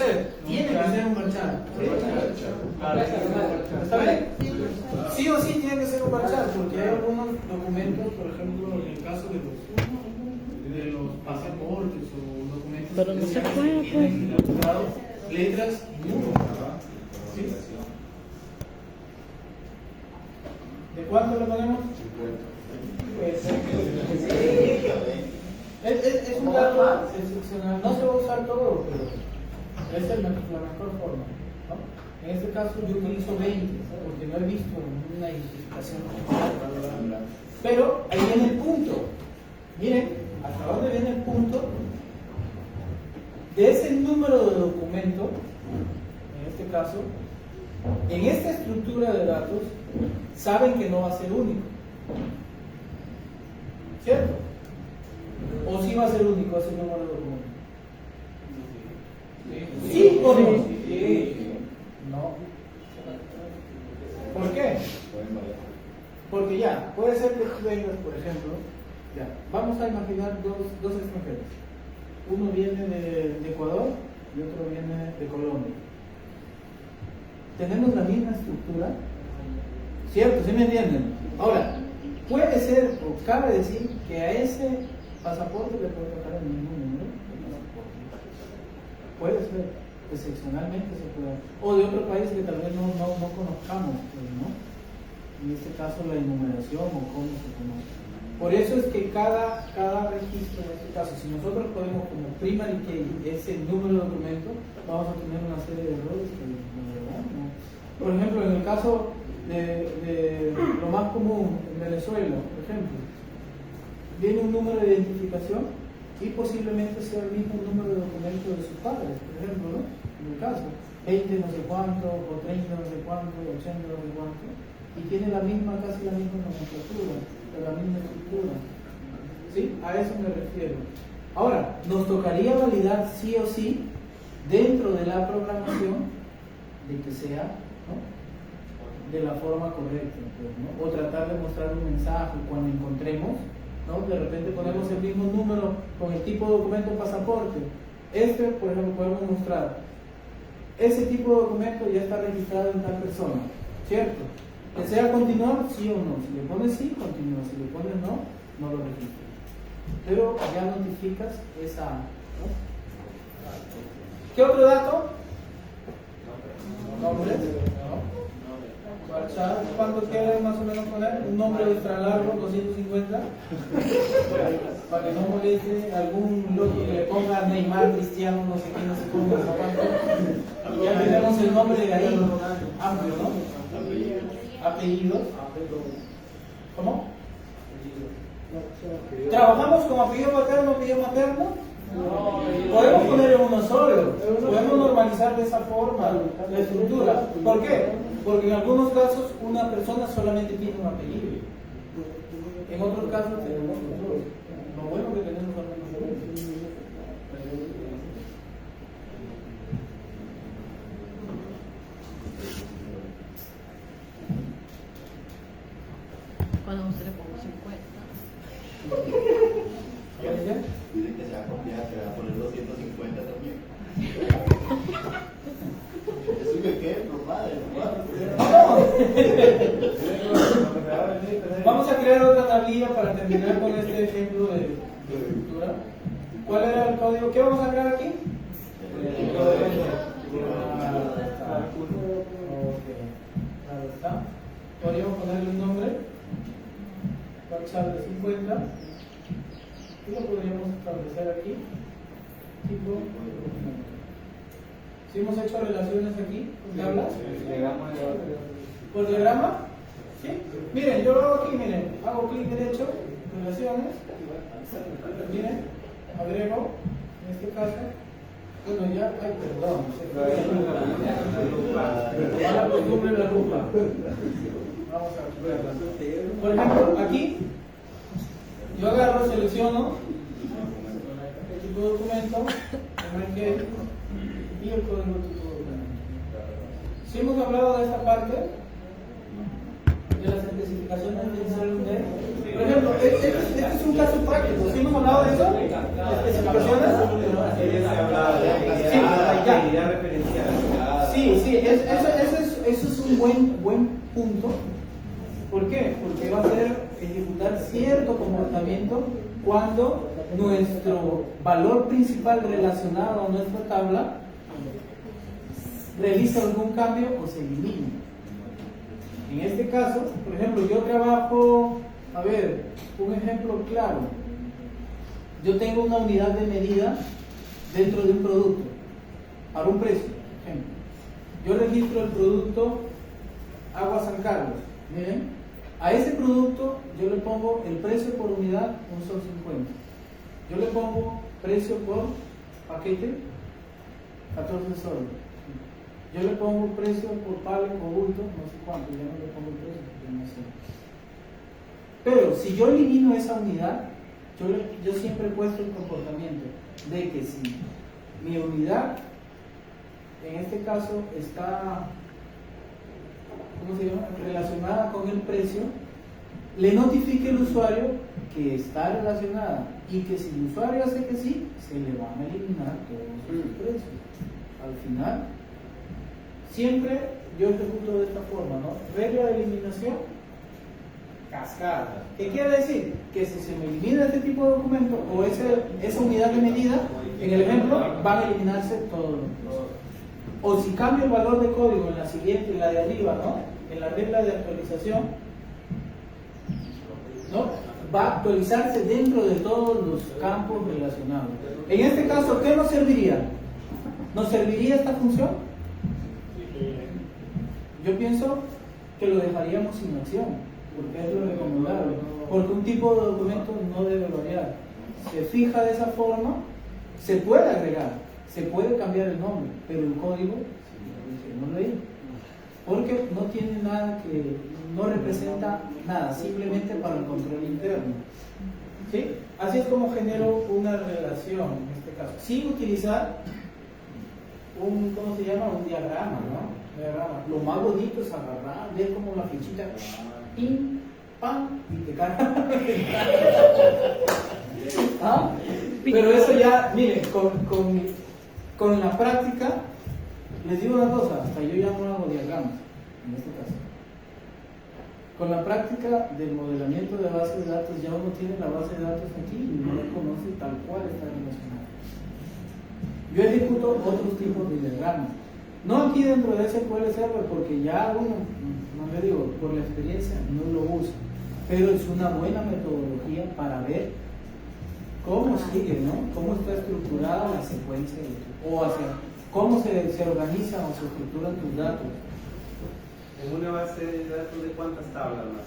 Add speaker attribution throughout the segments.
Speaker 1: ser, tiene que ser un varchar. ¿Está bien? Sí o sí tiene que ser un varchar, porque hay algunos documentos, por ejemplo, en el caso de los pasaportes o documentos
Speaker 2: Pero no se puede,
Speaker 1: que tienen letras y números. ¿Sí? ¿De cuánto le ponemos? 50. Es un dato excepcional. No se va a usar todo, pero esa es la mejor forma, ¿no? En este caso yo utilizo 20, porque no he visto una identificación oficial. Pero ahí viene el punto. Miren, hasta dónde viene el punto de ese número de documento, en este caso, en esta estructura de datos, saben que no va a ser único. ¿Cierto? ¿O sí va a ser único ese número de documentos? ¿Sí o no? Sí. No. ¿Por qué? Porque ya, puede ser que tú vengas, por ejemplo, ya, vamos a imaginar dos extranjeros. Uno viene de Ecuador y otro viene de Colombia. Tenemos la misma estructura, ¿cierto? ¿Sí me entienden? Ahora, puede ser, o cabe decir, que a ese pasaporte le puede tocar el mismo número de pasaporte. Puede ser, excepcionalmente se puede. O de otro país que tal vez no conozcamos, pues, ¿no? En este caso la enumeración o cómo se conoce. Por eso es que cada registro, en este caso, si nosotros podemos como primary key ese número de documento, vamos a tener una serie de errores que la verdad no. Por ejemplo, en el caso de lo más común en Venezuela, por ejemplo, viene un número de identificación y posiblemente sea el mismo número de documento de sus padres, por ejemplo, ¿no? En el caso, 20 no sé cuánto, o 30 no sé cuánto, 80 no sé cuánto, y tiene casi la misma nomenclatura, la misma estructura. ¿Sí? A eso me refiero. Ahora, nos tocaría validar sí o sí dentro de la programación de que sea, ¿no?, de la forma correcta, pues, ¿no? O tratar de mostrar un mensaje cuando encontremos, ¿no? De repente ponemos el mismo número con el tipo de documento pasaporte. Por ejemplo, podemos mostrar ese tipo de documento ya está registrado en tal persona, ¿cierto? ¿Desea continuar? Sí o no. Si le pones sí, continúa. Si le pones no, no lo registras. Pero ya notificas esa, ¿no? ¿Qué otro dato? ¿Nombre? ¿No? ¿Cuánto quieres más o menos poner? Un nombre extra largo, 250. Para que no moleste algún loco que le ponga Neymar, Cristiano, no sé qué, no sé cómo, no sé cuánto. Ya tenemos el nombre de ahí, amplio, ¿no? Apellidos. ¿Cómo? ¿Trabajamos con apellido paterno, apellido materno? Podemos poner uno solo, podemos normalizar de esa forma la estructura. ¿Por qué? Porque en algunos casos una persona solamente tiene un apellido, en otros casos tenemos dos. Lo bueno que tenemos es
Speaker 2: Cuando se le pongo 50.
Speaker 1: ¿qué dice?
Speaker 3: Dice que se va a copiar, que va a poner 250 también. ¿Eso que qué?
Speaker 1: Vamos a crear otra tablilla para terminar con este ejemplo de estructura. ¿Cuál era el código? ¿Qué vamos a crear aquí? El código. Ahí está. Podríamos ponerle un nombre. Varchar de 50. Y lo podríamos establecer aquí. Tipo. ¿Sí hemos hecho relaciones aquí con tablas? ¿Por diagrama? ¿Sí? Miren, yo lo hago aquí, miren. Hago clic derecho, relaciones. Miren, agrego, en este caso. Bueno, ya, ay, perdón. Mala costumbre de la lupa. Vamos a verla. Por ejemplo, aquí, yo agarro, selecciono el tipo de documento, y el código tipo de documento. Si hemos hablado de esta parte, de las especificaciones del CLD, por ejemplo, este es un caso práctico. ¿Sí hemos hablado de eso? ¿Especificaciones? Sí, ya. eso es un buen punto. ¿Por qué? Porque va a ser ejecutar cierto comportamiento cuando nuestro valor principal relacionado a nuestra tabla realiza algún cambio o se elimina. En este caso, por ejemplo, yo trabajo, a ver, un ejemplo claro. Yo tengo una unidad de medida dentro de un producto, para un precio, por ejemplo. Yo registro el producto Agua San Carlos. Miren, a ese producto yo le pongo el precio por unidad, 1,50 soles. Yo le pongo precio por paquete, 14 soles. Yo le pongo precio por pallet o bulto, no sé cuánto, ya no le pongo el precio, porque no sé. Pero si yo elimino esa unidad, yo siempre he puesto el comportamiento de que si mi unidad, en este caso, está, ¿cómo se llama?, relacionada con el precio, le notifique al usuario que está relacionada y que si el usuario hace que sí, se le van a eliminar todos esos precios. Al final, siempre yo ejecuto de esta forma, ¿no? Regla de eliminación, cascada. ¿Qué quiere decir? Que si se me elimina este tipo de documento o esa unidad de medida, en el ejemplo, van a eliminarse todos los precios. O si cambio el valor de código en la siguiente, en la de arriba, ¿no?, en la regla de actualización, ¿no?, va a actualizarse dentro de todos los campos relacionados. En este caso, ¿qué nos serviría? ¿Nos serviría esta función? Yo pienso que lo dejaríamos sin acción, porque es lo recomendable, porque un tipo de documento no debe variar. Se fija de esa forma, se puede agregar, se puede cambiar el nombre, pero el código no lo hay, porque no tiene nada que, no representa nada, simplemente para el control interno. ¿Sí? Así es como genero una relación en este caso, sin utilizar un, ¿cómo se llama?, un diagrama, ¿no? Lo más bonito es agarrar, ver como la fichita, pim, pam, y te carga. ¿Ah? Pero eso ya, miren, con la práctica, les digo una cosa, hasta yo ya no hago diagramas, en este caso. Con la práctica del modelamiento de bases de datos, ya uno tiene la base de datos aquí y uno la conoce tal cual está relacionada. Yo ejecuto otros tipos de diagramas. No aquí dentro de SQL Server, porque ya uno, no le digo, por la experiencia no lo usa, pero es una buena metodología para ver cómo sigue, ¿no?, cómo está estructurada la secuencia, o hacia cómo se organizan o se estructuran tus datos.
Speaker 4: En una base de datos, ¿de cuántas tablas más?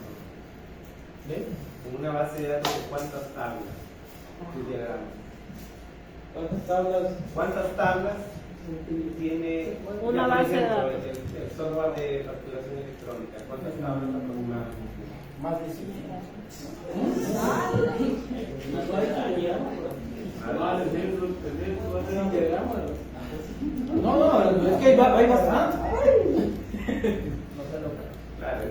Speaker 1: ¿Ve?
Speaker 4: En una base de datos, ¿de cuántas tablas? Tu diagrama. ¿Cuántas tablas tiene
Speaker 2: Una
Speaker 4: por
Speaker 2: base de
Speaker 4: ejemplo,
Speaker 2: datos?
Speaker 4: el software de facturación electrónica? ¿Cuántas tablas aproximadamente?
Speaker 1: Más de 5. No, es que hay bastante.
Speaker 4: Claro,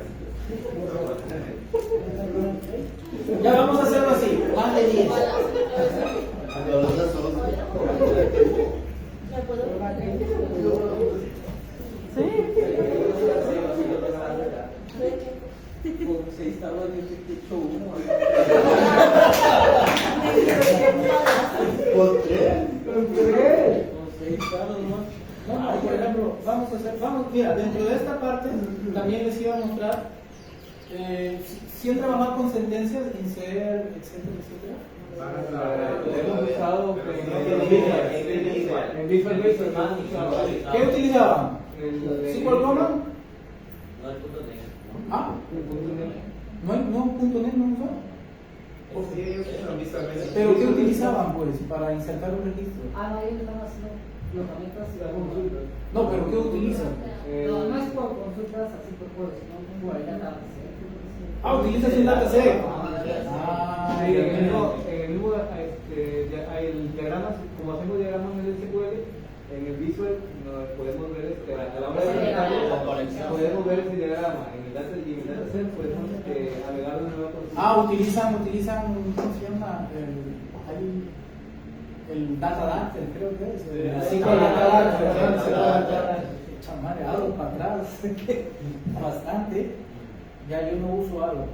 Speaker 1: Ya vamos a hacerlo así, más de 10.
Speaker 3: ¿Por qué?
Speaker 1: No, por ejemplo, mira, dentro de esta parte también les iba a mostrar, si han trabajado con sentencias, insert, etcétera. Hemos usado en Visual Basic. ¿Qué utilizaban? ¿SQL Command? Ah, no hay punto .NET, no usó. ¿Pero qué utilizaban, pues, para insertar un registro?
Speaker 5: No, ellos están haciendo herramientas y consultas.
Speaker 1: No, pero ¿qué utilizan?
Speaker 5: No es por consultas así por juegos, sino por ahí
Speaker 1: Utilizas un dataset.
Speaker 6: Sí, en el diagrama, como hacemos diagramas en el SQL, en el Visual podemos ver a la hora de editar, podemos ver ese diagrama. En el dataset podemos agregar una nueva consulta.
Speaker 1: Utilizan, ¿cómo se llama? El Data Dactyl, creo que es. Sí, con el Data Dactyl. Esa madre, algo para atrás, bastante. Ya yo no uso algo.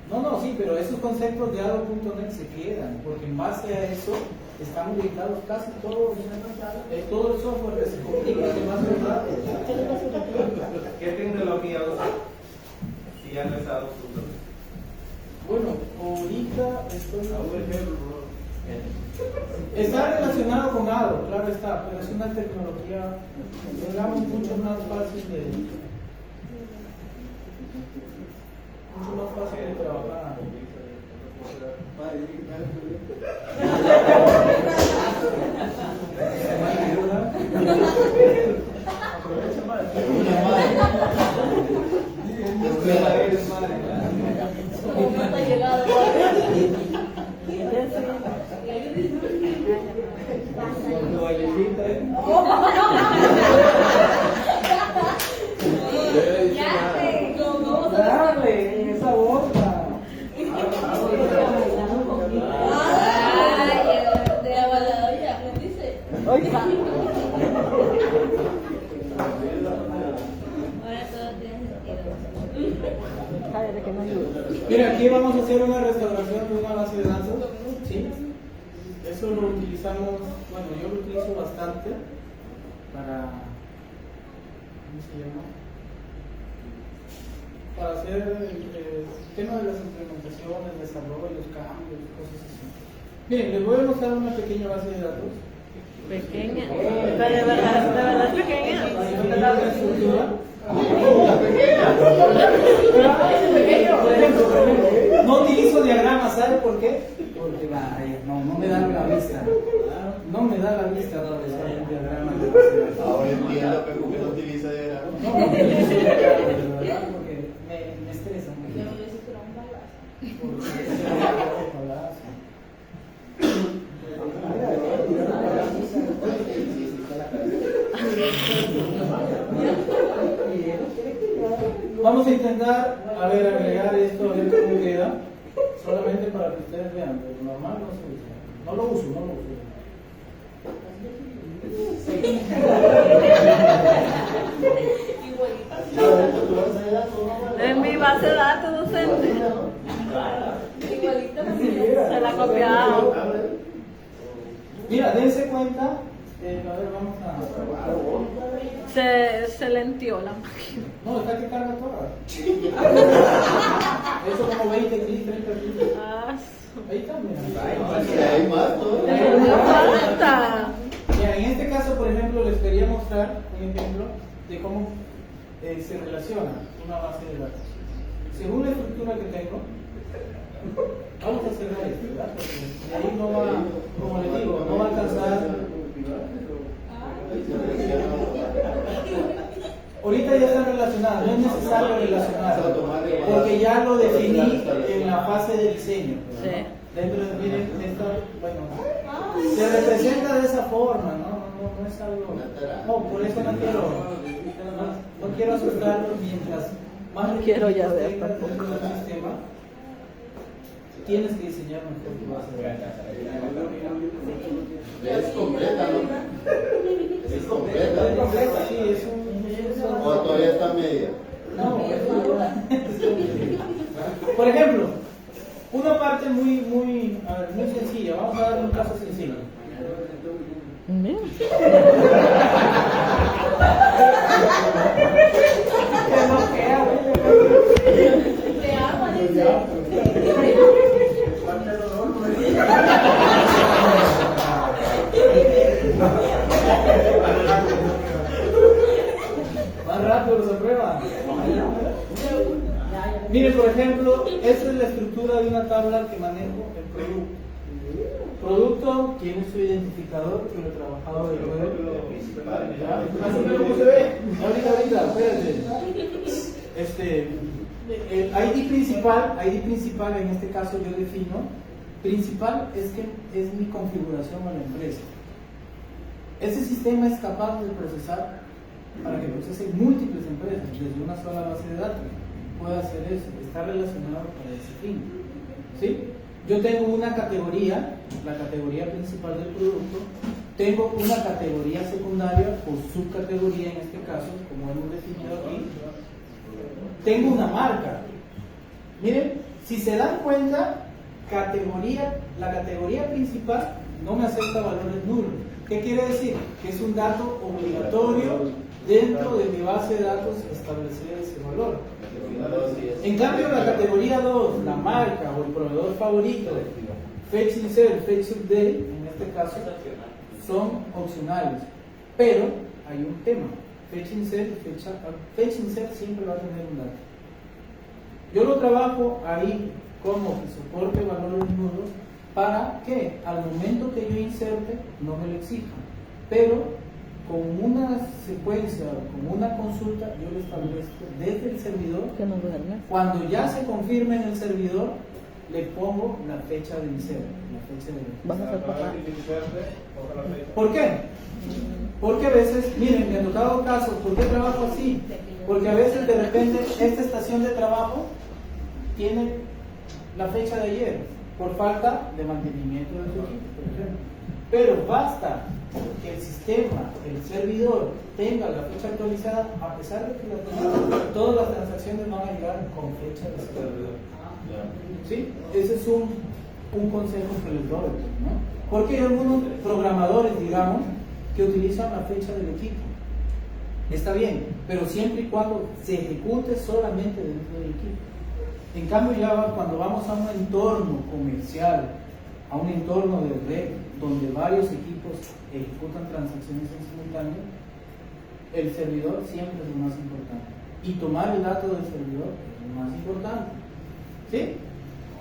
Speaker 1: No, sí, pero esos conceptos de algo.net se quedan, porque en base a eso están ubicados casi todos, todo el software que se comunica de base de datos.
Speaker 4: ¿Qué tecnología usa? Si ya no está usando.
Speaker 1: Bueno, ahorita está relacionado con algo, claro está, pero es una tecnología, digamos, mucho más fácil de trabajar. Aprovecha más.
Speaker 2: ¿Cómo está llegado?
Speaker 5: Dale, en esa boca.
Speaker 2: Ay, de avalado ya, ¿me dice? Ahora todo tiene sentido. Cállate que no ayuda.
Speaker 1: Mira, aquí vamos a hacer una restauración de una base de datos. ¿Sí? Eso lo utilizamos, bueno, yo lo utilizo bastante para, ¿cómo se llama? Para hacer el tema de las implementaciones, desarrollo, los cambios, cosas así. Bien, les voy a mostrar una pequeña base de datos.
Speaker 2: Pequeña. De verdad es pequeña.
Speaker 1: La estructura. No utilizo diagramas, ¿sabe por qué? Porque no me da la vista. No me da la vista realizar un diagrama de base de datos.
Speaker 3: Ahora entiendo que porque no utiliza diagrama.
Speaker 1: No utilizo diagramas, de verdad, porque me estresa mucho.
Speaker 2: Yo no sé si era un balazo.
Speaker 1: Vamos a intentar, agregar esto, a ver cómo queda, solamente para que ustedes vean, pero normal no se usa. No lo uso.
Speaker 2: En mi base de datos docente. Igualita se la copiado.
Speaker 1: Mira, dense cuenta, a ver, vamos a...
Speaker 2: Se lentió la máquina.
Speaker 1: No, está que carga toda. Eso como 20 clics, 30 clics.
Speaker 2: Ah,
Speaker 1: Ahí está, mira.
Speaker 3: Hay más todavía.
Speaker 2: no falta.
Speaker 1: Mira, en este caso, por ejemplo, les quería mostrar un ejemplo de cómo se relaciona una base de datos. Según la estructura que tengo, vamos a cerrar esto, ¿verdad? Porque de ahí no va, como les digo, no va a alcanzar. Ahorita ya está relacionado, no es necesario relacionarlo, porque ya lo definí en la fase de diseño.
Speaker 2: Sí.
Speaker 1: Dentro de, miren, esto, bueno, se representa de esa forma, no es algo. No, por eso no quiero asustarlos mientras más
Speaker 2: Quiero ya ver,
Speaker 1: tengas dentro del sistema. Tienes que diseñar mejor tu base de datos.
Speaker 3: Es completa, ¿no? Es completa.
Speaker 1: Sí, es un.
Speaker 3: O todavía está media.
Speaker 1: No, por ejemplo, una parte muy sencilla. Vamos a darle un caso sencillo.
Speaker 2: Te amo, dice.
Speaker 1: Más rápido se prueba. Miren, por ejemplo, esta es la estructura de una tabla que manejo el producto. Producto tiene su identificador que lo he trabajado de nuevo. Así que como se ve. Ahorita, espérate. ID principal en este caso yo defino. Principal es que es mi configuración a la empresa. Ese sistema es capaz de procesar para que procese múltiples empresas desde una sola base de datos. Puede hacer eso, está relacionado para ese fin. ¿Sí? Yo tengo una categoría, la categoría principal del producto, tengo una categoría secundaria o subcategoría en este caso, como hemos definido aquí, tengo una marca. Miren, si se dan cuenta, la categoría principal no me acepta valores nulos. ¿Qué quiere decir? Que es un dato obligatorio dentro de mi base de datos establecer ese valor. En cambio, la categoría 2, la marca o el proveedor favorito, fetch insert, fetch update, en este caso, son opcionales. Pero hay un tema. Fetch insert siempre va a tener un dato. Yo lo trabajo ahí como que soporte valores nulos para que al momento que yo inserte no me lo exija. Pero con una secuencia, con una consulta, yo lo establezco desde el servidor. Cuando ya se confirme en el servidor, le pongo la fecha de insert, la fecha de... ¿Por qué? Porque a veces, miren, me ha tocado casos, ¿por qué trabajo así? Porque a veces de repente esta estación de trabajo tiene la fecha de ayer por falta de mantenimiento de su equipo, por ejemplo. Pero basta que el sistema, el servidor, tenga la fecha actualizada, a pesar de que la tenga, todas las transacciones van a llegar con fecha de servidor. ¿Sí? Ese es un consejo que les doy, ¿no? Porque hay algunos programadores, digamos, que utilizan la fecha del equipo. Está bien, pero siempre y cuando se ejecute solamente dentro del equipo. En cambio, ya cuando vamos a un entorno comercial, a un entorno de red, donde varios equipos ejecutan transacciones en simultáneo, el servidor siempre es lo más importante. Y tomar el dato del servidor es lo más importante. ¿Sí?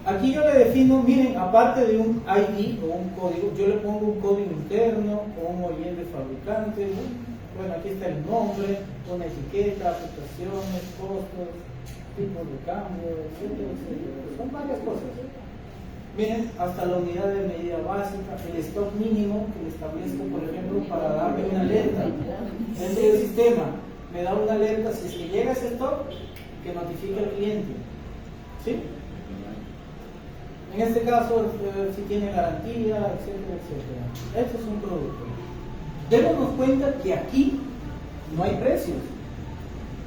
Speaker 1: Aquí yo le defino, miren, aparte de un ID o un código, yo le pongo un código interno o un OIE de fabricante. Bueno, aquí está el nombre, una etiqueta, aplicaciones, costos, tipos de cambio, etcétera, etcétera. Son varias cosas. Miren, hasta la unidad de medida básica, el stock mínimo que le establezco, por ejemplo, para darme una alerta. Dentro del sistema me da una alerta si es que llega ese stock, que notifique al cliente. ¿Sí? En este caso, si tiene garantía, etcétera, etcétera. Esto es un producto. Démonos cuenta que aquí no hay precios.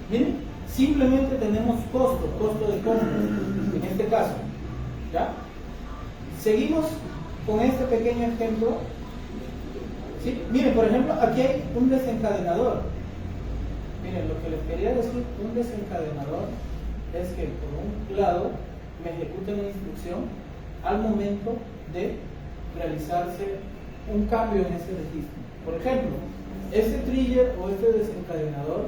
Speaker 1: Miren, simplemente tenemos costo de compra, en este caso. ¿Ya? Seguimos con este pequeño ejemplo. ¿Sí? Miren, por ejemplo, aquí hay un desencadenador. Miren, lo que les quería decir, un desencadenador es que por un lado me ejecuta una instrucción al momento de realizarse un cambio en ese registro. Por ejemplo, este trigger o este desencadenador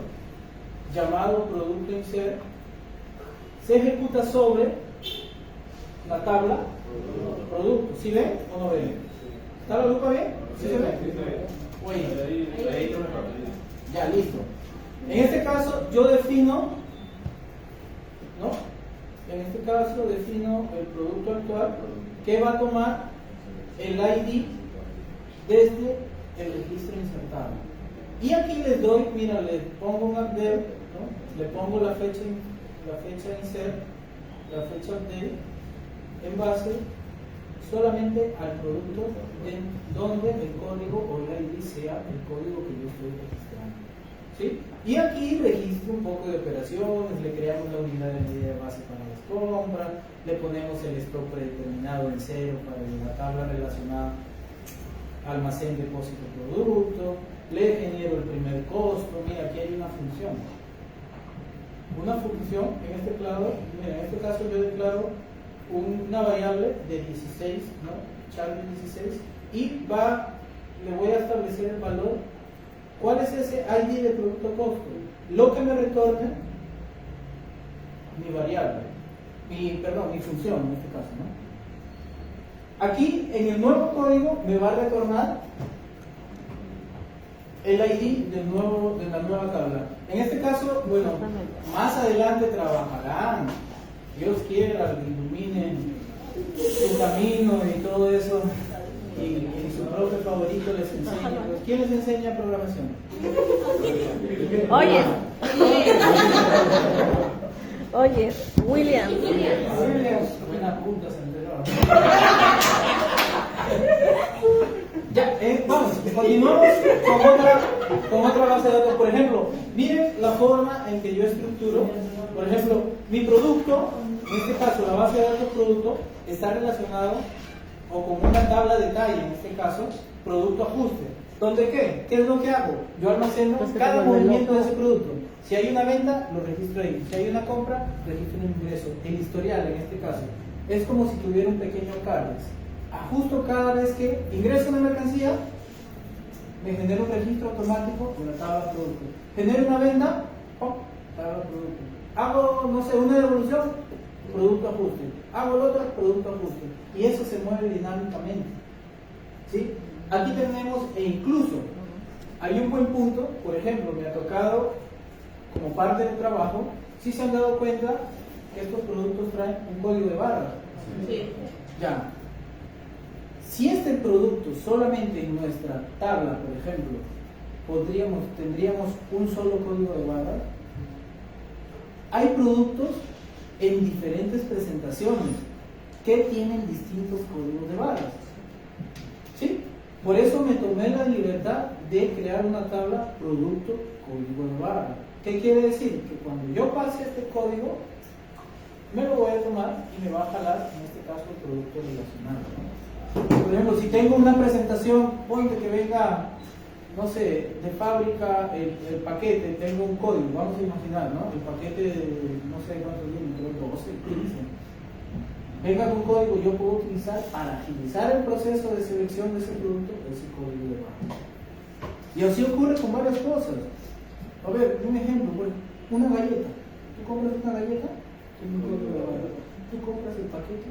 Speaker 1: llamado producto insert se ejecuta sobre la tabla producto. ¿Sí ven o no ven? ¿Está la lupa bien? ¿Sí se ve? Oye, ya, listo. En este caso yo defino, ¿no? En este caso defino el producto actual que va a tomar el ID desde el registro insertado. Y aquí les doy, mira, le pongo un update, ¿no? Le pongo la fecha insert, la fecha update en base solamente al producto donde el código o el ID sea el código que yo estoy registrando. ¿Sí? Y aquí registro un poco de operaciones, le creamos la unidad de medida base para las compras, le ponemos el stock predeterminado en 0 para la tabla relacionada almacén, depósito, producto, le genero el primer costo. Mira, aquí hay una función. Una función, en este caso, mira, en este caso yo declaro una variable de 16, ¿no? Char de 16, y le voy a establecer el valor. ¿Cuál es ese ID de producto costo? Lo que me retorna mi variable, mi función en este caso, ¿no? Aquí en el nuevo código me va a retornar el ID de la nueva tabla. En este caso, bueno, más adelante trabajarán, Dios quiera, iluminen su camino y todo eso. Y su profe favorito les enseña. Pues, ¿quién les enseña programación?
Speaker 2: Oye, William.
Speaker 1: Buena punta se enteró. Ya, vamos, continuamos con otra base de datos. Por ejemplo, miren la forma en que yo estructuro. Por ejemplo, mi producto, en este caso la base de datos producto, está relacionado o con una tabla de detalle, en este caso, producto ajuste. ¿Dónde qué? ¿Qué es lo que hago? Yo almaceno cada movimiento de ese producto. Si hay una venta, lo registro ahí. Si hay una compra, registro un ingreso. El historial, en este caso, es como si tuviera un pequeño CARDEX. Ajusto cada vez que ingreso una mercancía, me genera un registro automático de la tabla de producto. Genero una venta, ¡pum! Tabla de producto. Hago, no sé, una devolución, producto ajuste. Hago el otro, producto ajuste. Y eso se mueve dinámicamente. ¿Sí? Aquí tenemos, e incluso, hay un buen punto, por ejemplo, me ha tocado, como parte del trabajo, si se han dado cuenta que estos productos traen un código de barra.
Speaker 2: Sí.
Speaker 1: Ya. Si este producto solamente en nuestra tabla, por ejemplo, tendríamos un solo código de barras, hay productos en diferentes presentaciones que tienen distintos códigos de barras. ¿Sí? Por eso me tomé la libertad de crear una tabla producto código de barra. ¿Qué quiere decir? Que cuando yo pase este código, me lo voy a tomar y me va a jalar, en este caso, el producto relacionado. Por ejemplo, si tengo una presentación, ponte que venga, no sé, de fábrica, el paquete, tengo un código, vamos a imaginar, ¿no? El paquete de, no sé cuántos vienen, creo 12, 15. Venga con un código, yo puedo utilizar para agilizar el proceso de selección de ese producto, ese código de barra. Y así ocurre con varias cosas. A ver, un ejemplo, pues, una galleta. Tú compras una galleta, tiene un código de barra. Tú compras el paquete,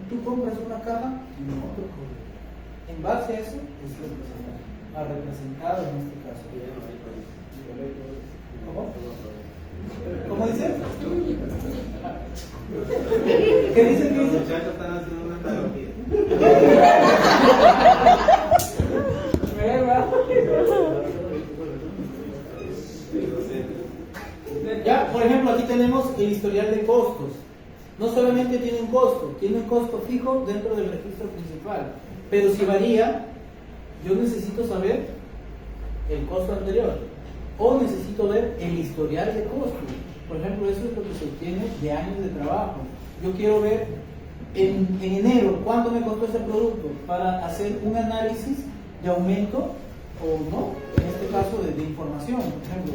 Speaker 1: tú compras una caja, tiene otro código. En base a eso, es representado en este caso. ¿Cómo? ¿Cómo dice? ¿Qué dice?
Speaker 4: Los muchachos están haciendo una analogía.
Speaker 1: Ya, por ejemplo, aquí tenemos el historial de costos. No solamente tiene un costo fijo dentro del registro principal, pero si varía, yo necesito saber el costo anterior o necesito ver el historial de costos. Por ejemplo, eso es lo que se obtiene de años de trabajo. Yo quiero ver en enero cuánto me costó ese producto para hacer un análisis de aumento o no, en este caso de información. Por ejemplo,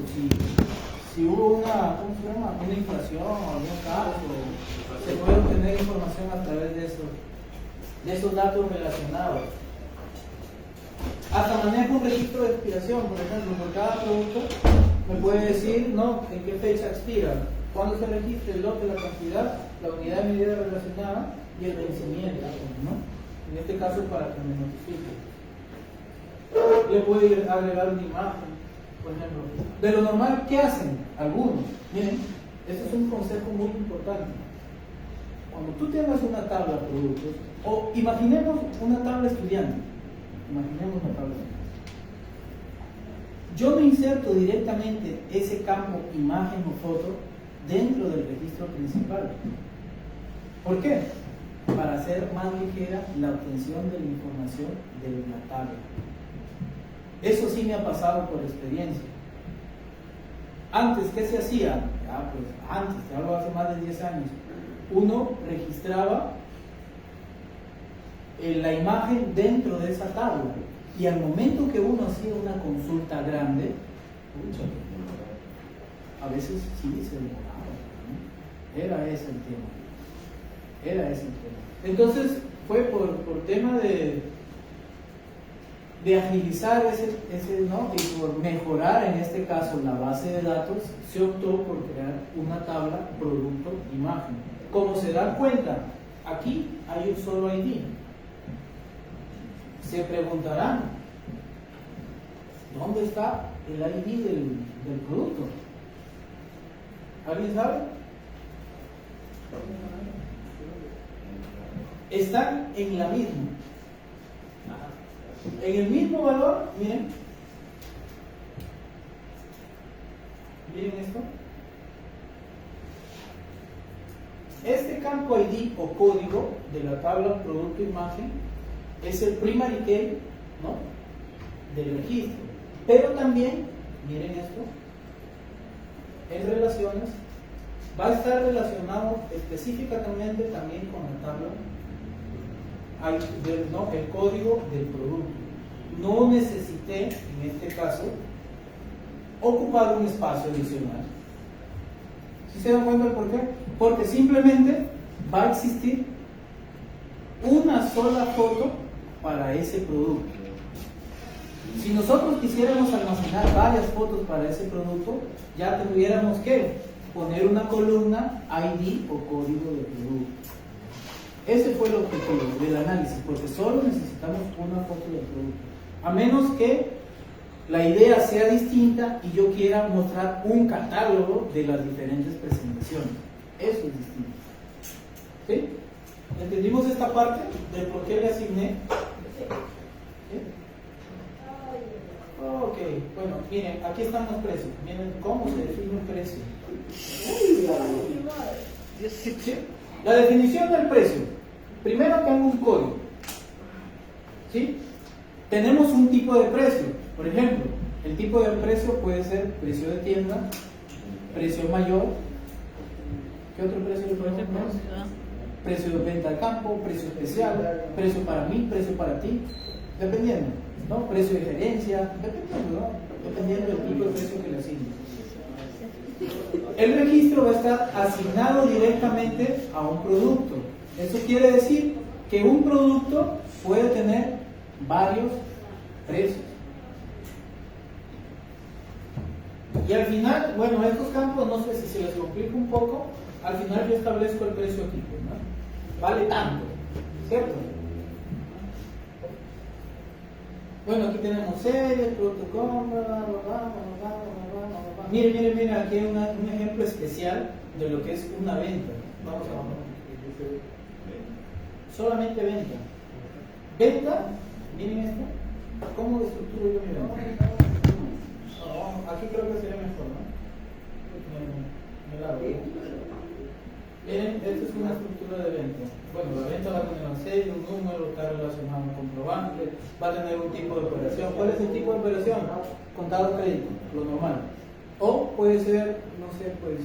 Speaker 1: si hubo una, ¿cómo se llama? Una inflación o algún caso, se puede obtener información a través de esos datos relacionados. Hasta manejo un registro de expiración, por ejemplo, por cada producto me puede decir, ¿no?, en qué fecha expira, cuándo se registra el lote, la cantidad, la unidad de medida relacionada y el vencimiento, ¿no? En este caso, para que me notifique. Le puedo agregar una imagen, por ejemplo. De lo normal, ¿qué hacen? Algunos. Miren, este es un consejo muy importante. Cuando tú tengas una tabla de productos, o imaginemos una tabla estudiante, yo no inserto directamente ese campo imagen o foto dentro del registro principal. ¿Por qué? Para hacer más ligera la obtención de la información de la tabla. Eso sí me ha pasado por experiencia. Antes, ¿qué se hacía? Antes, te hablo hace más de 10 años, uno registraba la imagen dentro de esa tabla y al momento que uno hacía una consulta grande, a veces sí se demoraba, ¿no? Era ese el tema. Entonces fue por tema de agilizar ese, ¿no?, y por mejorar en este caso la base de datos, se optó por crear una tabla producto imagen. Como se dan cuenta, aquí hay un solo ID. Se preguntarán, ¿dónde está el ID del producto? ¿Alguien sabe? Están en la misma. En el mismo valor, miren esto. Este campo ID o código de la tabla producto imagen es el primary key, ¿no?, del registro. Pero también, miren esto, en relaciones, va a estar relacionado específicamente también con la tabla, no, el código del producto. No necesité, en este caso, ocupar un espacio adicional. ¿Sí se dan cuenta por qué? Porque simplemente va a existir una sola foto para ese producto. Si nosotros quisiéramos almacenar varias fotos para ese producto, ya tuviéramos que poner una columna ID o código de producto. Ese fue el objetivo del análisis, porque solo necesitamos una foto del producto. A menos que la idea sea distinta y yo quiera mostrar un catálogo de las diferentes presentaciones. Eso es distinto. ¿Sí? ¿Entendimos esta parte de por qué le asigné? ¿Sí? Ok, bueno, miren, aquí están los precios. Miren cómo se define un precio. ¿Sí? La definición del precio. Primero tengo un código. ¿Sí? Tenemos un tipo de precio. Por ejemplo, el tipo de precio puede ser precio de tienda, precio mayor. ¿Qué otro precio le ponemos? Precio de venta al campo, precio especial, precio para mí, precio para ti, dependiendo, ¿no? Precio de gerencia, dependiendo, ¿no? Dependiendo del tipo de precio que le asigne. El registro va a estar asignado directamente a un producto. Eso quiere decir que un producto puede tener varios precios. Y al final, bueno, estos campos, no sé si se les complica un poco, al final yo establezco el precio aquí, ¿no? Vale tanto, ¿cierto? Bueno, aquí tenemos series, producto compra, Miren, aquí hay un ejemplo especial de lo que es una venta. Vamos a ver. Solamente venta. Venta, miren esto. ¿Cómo estructuro yo mi venta? Aquí creo que sería mejor, ¿no? Me la veo. Miren, esta es una estructura de venta. Bueno, la venta va a tener un sello, un número, está relacionado a un comprobante, va a tener un tipo de operación. ¿Cuál es el tipo de operación? Contado crédito, lo normal. O puede ser, no sé, pues...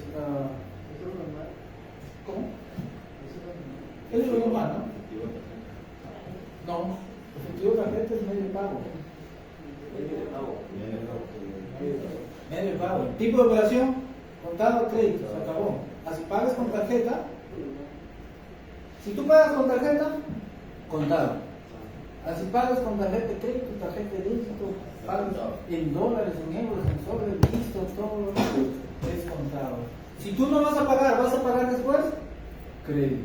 Speaker 1: ¿Cómo? Es lo normal, ¿no? No, efectivo tarjeta es medio pago. Medio pago. Tipo de operación, contado crédito, se acabó. Así pagas con tarjeta. Si tú pagas con tarjeta, contado. Así pagas con tarjeta de crédito, tarjeta de débito, pagas en dólares, en euros, en soles, listo, todo es contado. Si tú no vas a pagar después, crédito.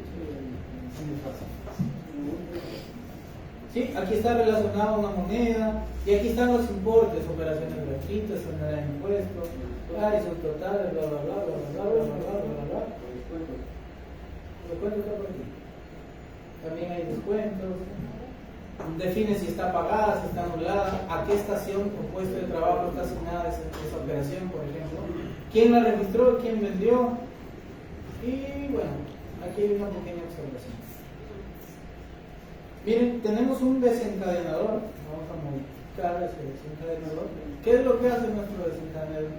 Speaker 1: ¿Sí? Aquí está relacionado una moneda, y aquí están los importes, operaciones gratuitas, generar impuestos, esos totales, bla bla bla bla bla bla bla bla bla. Descuento está por aquí. También hay descuentos. Define si está pagada, si está anulada, a qué estación o puesto de trabajo está asignada esa operación, por ejemplo. ¿Quién la registró? ¿Quién vendió? Y bueno, aquí hay una pequeña observación. Miren, tenemos un desencadenador. Vamos a modificar ese desencadenador. ¿Qué es lo que hace nuestro desencadenador?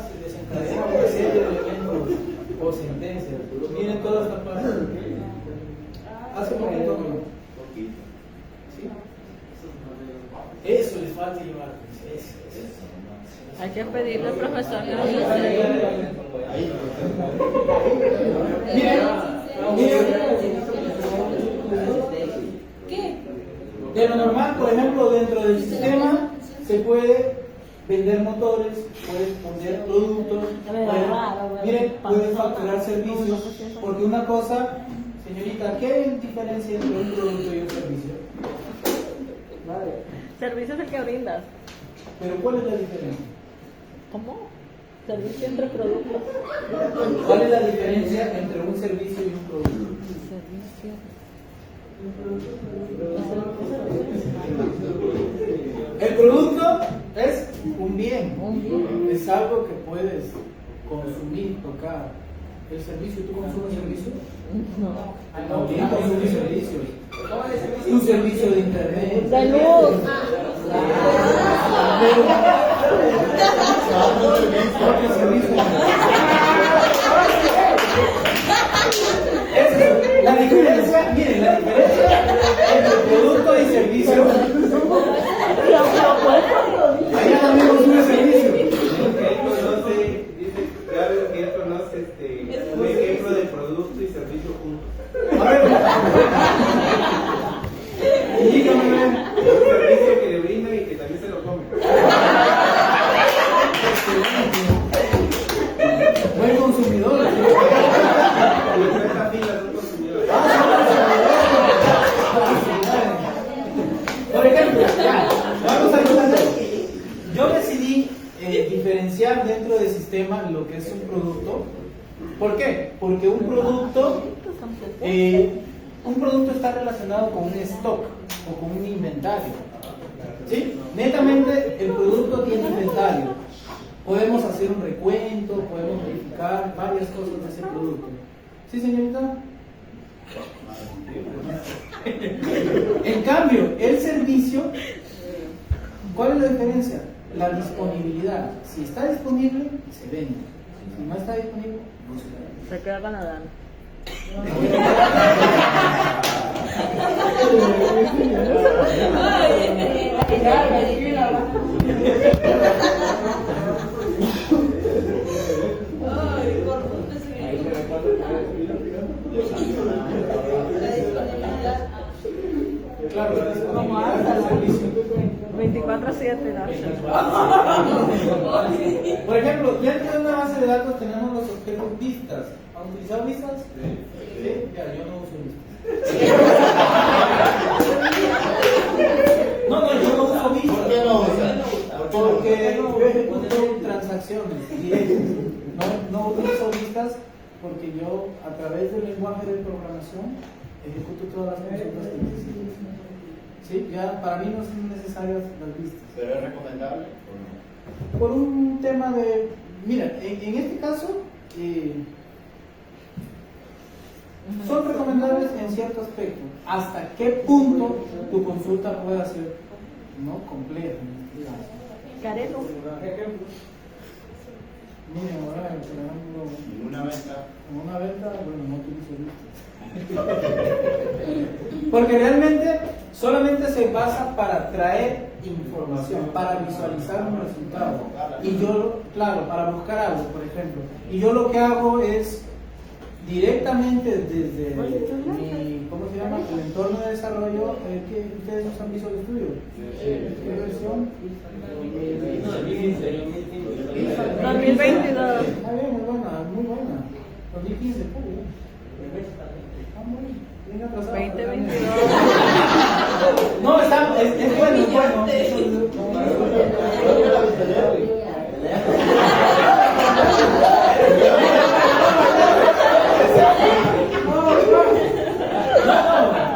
Speaker 1: Se desencadena una serie de eventos o sentencias. Miren toda esta parte. Hace poquito, ¿no? ¿Sí? Eso les falta llevar. Eso.
Speaker 2: Hay que pedirle al profesor que nos
Speaker 1: ¿Qué? De lo normal, por ejemplo, dentro del sistema se puede vender motores, puedes poner productos, puedes facturar servicios, porque una cosa, señorita, ¿qué diferencia entre un producto y un servicio?
Speaker 2: Servicio es el que brindas.
Speaker 1: Pero ¿cuál es la diferencia?
Speaker 2: ¿Cómo? Servicio entre productos.
Speaker 1: ¿Cuál es la diferencia entre un servicio y un producto? El producto es un bien, es algo que puedes consumir, tocar. El servicio, ¿tú consumes servicio?
Speaker 2: No.
Speaker 1: También consumes servicios. Un servicio de internet.
Speaker 2: De luz.
Speaker 1: La diferencia, miren, la diferencia entre producto y servicio. Allá también consume servicio.
Speaker 4: Que él conoce un ejemplo de producto y servicio juntos.
Speaker 1: A ver, dígame,
Speaker 4: Un servicio que le brindan y que también se lo come.
Speaker 1: buen consumidor.
Speaker 4: Pero esta fila son consumidores.
Speaker 1: Por ejemplo, ya, vamos a ver. Yo decidí diferenciar dentro del sistema lo que es un producto. ¿Por qué? Porque un producto está relacionado con un stock o con un inventario. ¿Sí? Netamente el producto tiene inventario. Podemos hacer un recuento, podemos verificar varias cosas de ese producto. ¿Sí, señorita? En cambio, el servicio, ¿cuál es la diferencia? La disponibilidad. Si está disponible, se vende. Si no está disponible, no se vende.
Speaker 2: Se queda con la dana.
Speaker 1: Claro, la disponibilidad del servicio.
Speaker 2: 24/7,
Speaker 1: Por ejemplo, dentro de una base de datos tenemos los objetos vistas. ¿Han utilizado vistas? Sí. Ya, yo no uso vistas. No, yo no uso vistas.
Speaker 3: ¿Por qué no usa?
Speaker 1: Porque yo ejecuto transacciones directas. No utilizo vistas porque yo, a través del lenguaje de programación, ejecuto todas las consultas que necesito. ¿Sí? Ya para mí no son necesarias las vistas.
Speaker 3: ¿Pero es recomendable o no?
Speaker 1: Por un tema de... Mira, en este caso, son recomendables en cierto aspecto. ¿Hasta qué punto tu consulta puede ser compleja?
Speaker 2: Careto.
Speaker 1: Miren, ahora, por ejemplo,
Speaker 3: En una venta.
Speaker 1: en una venta, bueno, no utilizo vistas. Porque realmente solamente se basa para traer información, para visualizar un resultado. Y yo, claro, para buscar algo, por ejemplo. Y yo lo que hago es directamente desde mi, ¿cómo se llama? El entorno de desarrollo, que ustedes usan Visual Studio. ¿Qué versión?
Speaker 2: 2022.
Speaker 1: Está bien, muy buena. 2015, está bien. Está muy bien atrasado.
Speaker 2: 2022.
Speaker 1: No, es bueno, es bueno.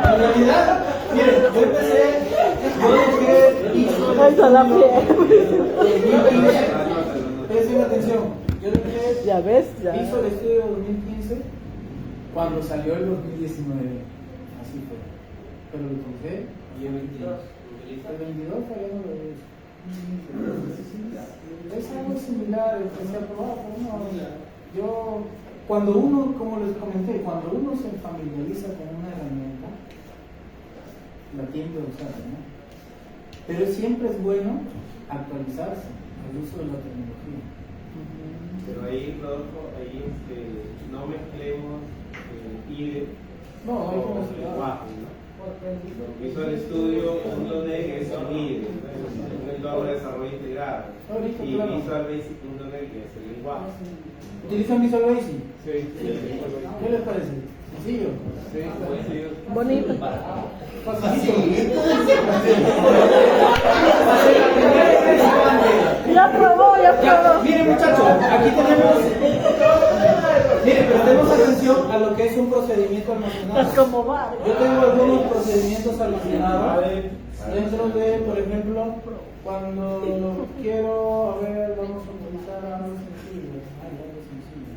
Speaker 1: En realidad, miren, yo dejé
Speaker 2: Eso la piel.
Speaker 1: Presten atención, yo dejé
Speaker 2: Ya ves, ya.
Speaker 1: Visual Studio 2015 cuando salió el 2019. Así fue. Pero lo dejé y el 22. El 22 todavía no lo ves. Es algo similar el que se ha probado, pero no. Yo, cuando uno, como les comenté, cuando uno se familiariza con una herramienta, la tiende a usar, ¿no? Pero siempre es bueno actualizarse al uso de la tecnología.
Speaker 4: Pero ahí, Rodolfo, no mezclemos IDE
Speaker 1: No, hay que
Speaker 4: con
Speaker 1: mezclar.
Speaker 4: lenguaje, ¿no? Visual Studio.net es un IDE, un entorno de desarrollo integrado.
Speaker 1: Ahorita,
Speaker 4: Y
Speaker 1: claro.
Speaker 4: Visual Basic.net que es el lenguaje.
Speaker 1: ¿Utilizan Visual Basic?
Speaker 6: Sí.
Speaker 1: ¿Qué les parece? ¿Sencillo?
Speaker 2: Bonito.
Speaker 1: Facilito.
Speaker 2: Ya probó.
Speaker 1: Ya, miren muchachos, aquí tenemos. Miren, prestemos atención a lo que es un procedimiento almacenado.
Speaker 2: Es como va.
Speaker 1: Yo tengo algunos procedimientos almacenados dentro de, por ejemplo, cuando quiero, a ver, vamos a utilizar algo sencillo. Algo sencillo.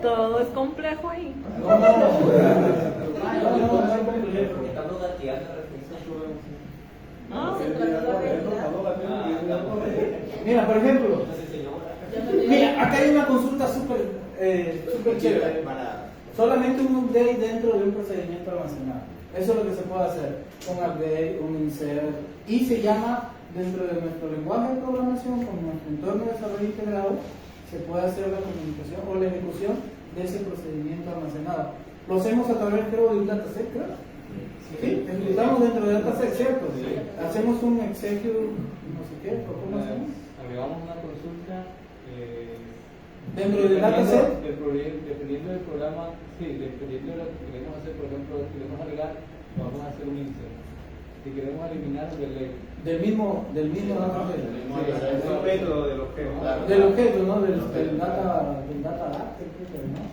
Speaker 2: Todo es complejo ahí.
Speaker 1: No, no hay complejo.
Speaker 6: Estamos gateando referencia a tu
Speaker 2: Ah,
Speaker 1: Mira, por ejemplo, mira, acá hay una consulta súper chévere. Solamente un update dentro de un procedimiento almacenado. Eso es lo que se puede hacer. Un update, un insert. Y se llama, dentro de nuestro lenguaje de programación, como nuestro entorno de desarrollo integrado, se puede hacer la comunicación o la ejecución de ese procedimiento almacenado. Lo hacemos a través, creo, de un dataset, claro. Sí, ejecutamos dentro de dataset, ¿cierto? Hacemos un execute, no sé qué, o cómo hacemos.
Speaker 6: Agregamos una consulta
Speaker 1: Dentro del dataset.
Speaker 6: Dependiendo del programa, sí, dependiendo de lo que queremos hacer, por ejemplo, si queremos agregar, vamos a hacer un insert. Si queremos eliminar un delay.
Speaker 1: Del mismo dataset.
Speaker 4: Es un método del objeto.
Speaker 1: Del objeto, ¿no? Del data actor, ¿no?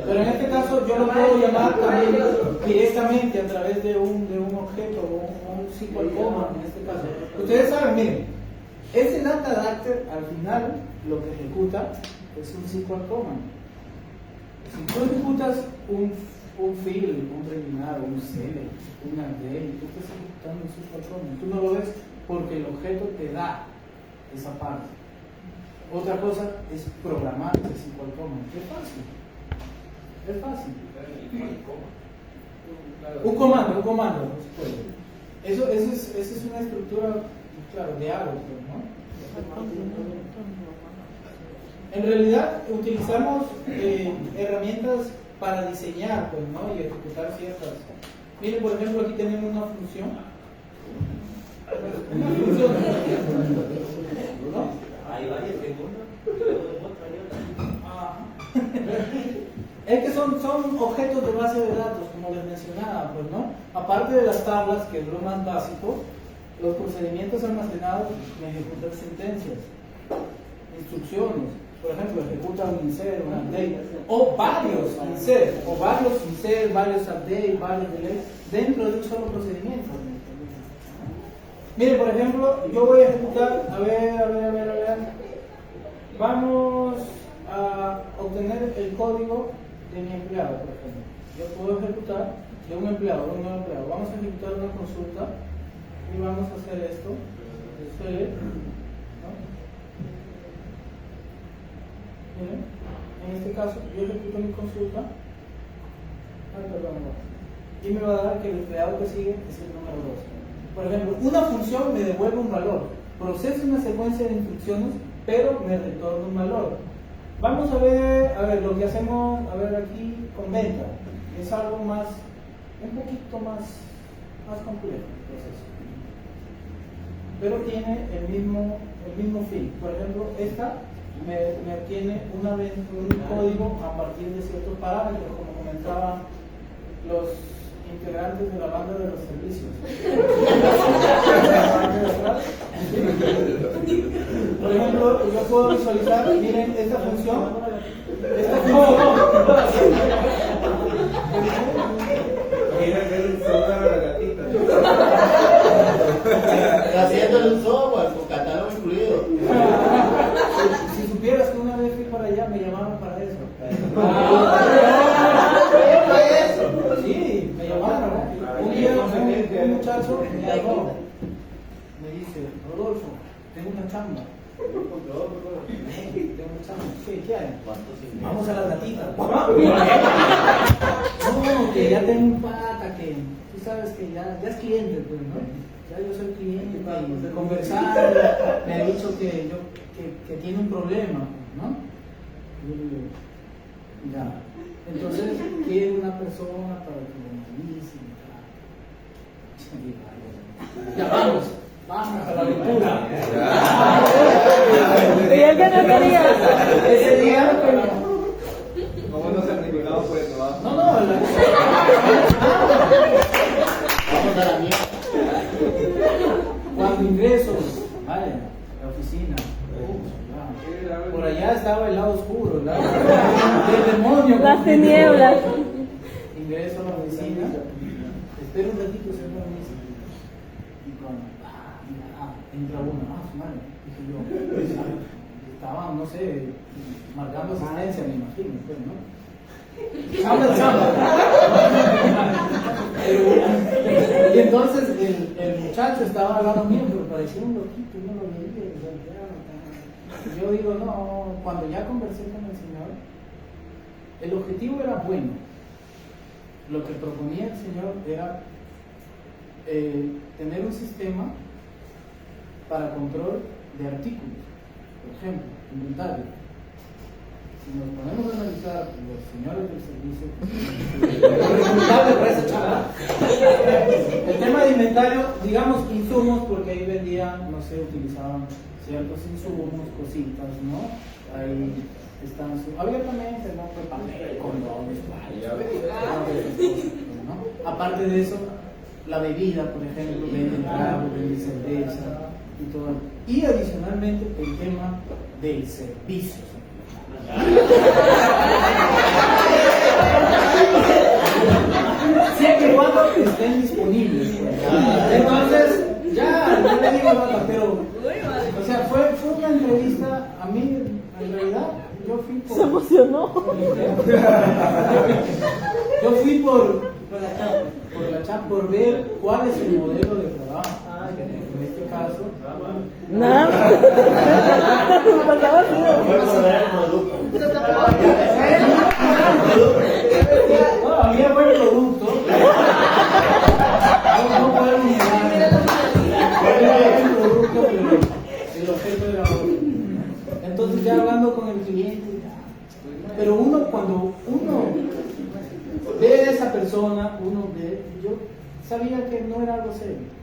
Speaker 1: Pero en este caso yo lo puedo llamar también directamente a través de un objeto o un SQL command en este caso. Ustedes saben, miren, ese data actor al final lo que ejecuta es un SQL command. Si tú ejecutas un field, un rellenar, un select, un update, tú estás ejecutando un SQL command. Tú no lo ves porque el objeto te da esa parte. Otra cosa es programar ese SQL command. Es fácil. Es fácil. Un comando. Esa es una estructura, claro, de algo, ¿no? En realidad utilizamos herramientas para diseñar, pues, ¿no? Y ejecutar ciertas. Miren, por ejemplo, aquí tenemos una función. ¿No?
Speaker 3: Hay varias segundos.
Speaker 1: Es que son objetos de base de datos, como les mencionaba, pues, ¿no? Aparte de las tablas, que es lo más básico, los procedimientos almacenados me ejecutan sentencias, instrucciones. Por ejemplo, ejecuta un insert, un update, o varios insert, varios update, varios delay, dentro de un solo procedimiento. Mire, por ejemplo, yo voy a ejecutar, a ver. Vamos a obtener el código de mi empleado, por ejemplo. Yo puedo ejecutar de un empleado, de un nuevo empleado. Vamos a ejecutar una consulta y vamos a hacer esto. Select, ¿no? Miren, en este caso yo ejecuto mi consulta. Y me va a dar que el empleado que sigue es el número 2. Por ejemplo, una función me devuelve un valor. Proceso una secuencia de instrucciones, pero me retorna un valor. Vamos a ver lo que hacemos, aquí con venta. Es algo un poquito más complejo el proceso. Pero tiene el mismo fin. Por ejemplo, esta me obtiene un código a partir de ciertos parámetros, como comentaban los integrantes de la banda de los servicios. Por ejemplo, yo puedo visualizar, miren, esta función.
Speaker 4: Mira que el software de la gatita.
Speaker 3: Haciéndole un software con catálogo incluido.
Speaker 1: Si supieras que una vez fui para allá, me llamaron para eso. Sí, me llamaron. Un día un muchacho me llamó. Me dice, Rodolfo, tengo una chamba. ¿Qué hay? Vamos a la gatita. No, que ya tengo un pata que tú sabes que ya es cliente, pues, ¿no? Ya yo soy cliente, de conversar, me ha dicho que tiene un problema, ¿no? Y yo le digo, ya. Entonces quiere una persona para que lo analice. Ya vamos a la aventura.
Speaker 2: Y él que no quería.
Speaker 1: Ese día,
Speaker 6: ¿Cómo nos certificamos por el trabajo?
Speaker 1: no,
Speaker 3: Vamos a la mierda.
Speaker 1: cuando ingreso, vaya, la oficina, por allá estaba el lado oscuro, el lado del demonio.
Speaker 2: Las tinieblas.
Speaker 1: Ingreso a la oficina, espero un ratito, se me dice. Y cuando entra uno, su madre, dije yo, estaban, no sé, marcando asistencia, me imagino, pero no. Samba. Y entonces el muchacho estaba al lado mío, pero parecía un loquito, no lo veía. Yo digo, no, cuando ya conversé con el Señor, el objetivo era bueno. Lo que proponía el Señor era tener un sistema para control de artículos. Por ejemplo, inventario. Si nos ponemos a analizar los señores del servicio, para esa charla, el tema de inventario, digamos insumos, porque ahí vendían, no sé, utilizaban ciertos insumos, cositas, ¿no? Ahí están abiertamente, ¿no? Papel, condones, ¿no? Aparte de eso, la bebida, por ejemplo, venden trago, venden cerveza y todo. Y adicionalmente el tema del servicio. Siempre y cuando estén disponibles. Entonces, ya le digo nada, pero, o sea, fue una entrevista, a mí, en realidad, yo fui por...
Speaker 2: Se emocionó.
Speaker 1: Yo fui por la chat, por ver cuál es el modelo de trabajo. En este caso,
Speaker 2: Nada. Pasaba así.
Speaker 1: no, había buen producto. No podemos negar. Había buen producto, pero el objeto era otro. Entonces, ya hablando con el cliente, pero cuando uno ve a esa persona, yo sabía que no era algo serio.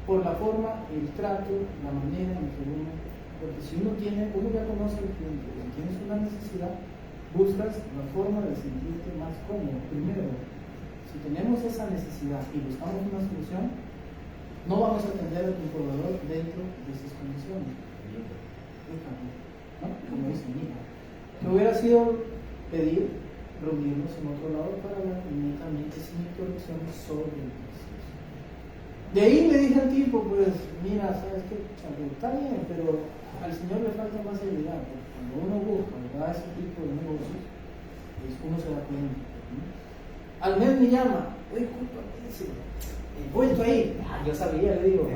Speaker 1: Por la forma, el trato, la manera en que uno, porque si uno ya conoce al cliente, y tienes una necesidad, buscas la forma de sentirte más cómodo. Primero, si tenemos esa necesidad y buscamos una solución, no vamos a atender al proveedor dentro de esas condiciones. ¿No? Como dice Mija. Que hubiera sido pedir reunirnos en otro lado para hablar inmediatamente sin interrupciones sobre el proceso. De ahí le dije al tipo, pues, mira, sabes que está bien, pero al Señor le falta más seriedad, porque cuando uno busca, ¿verdad?, ese tipo de negocios, pues uno se da cuenta, ¿no? Al mes me llama, oye, culpa, he vuelto ahí. Yo sabía, le digo.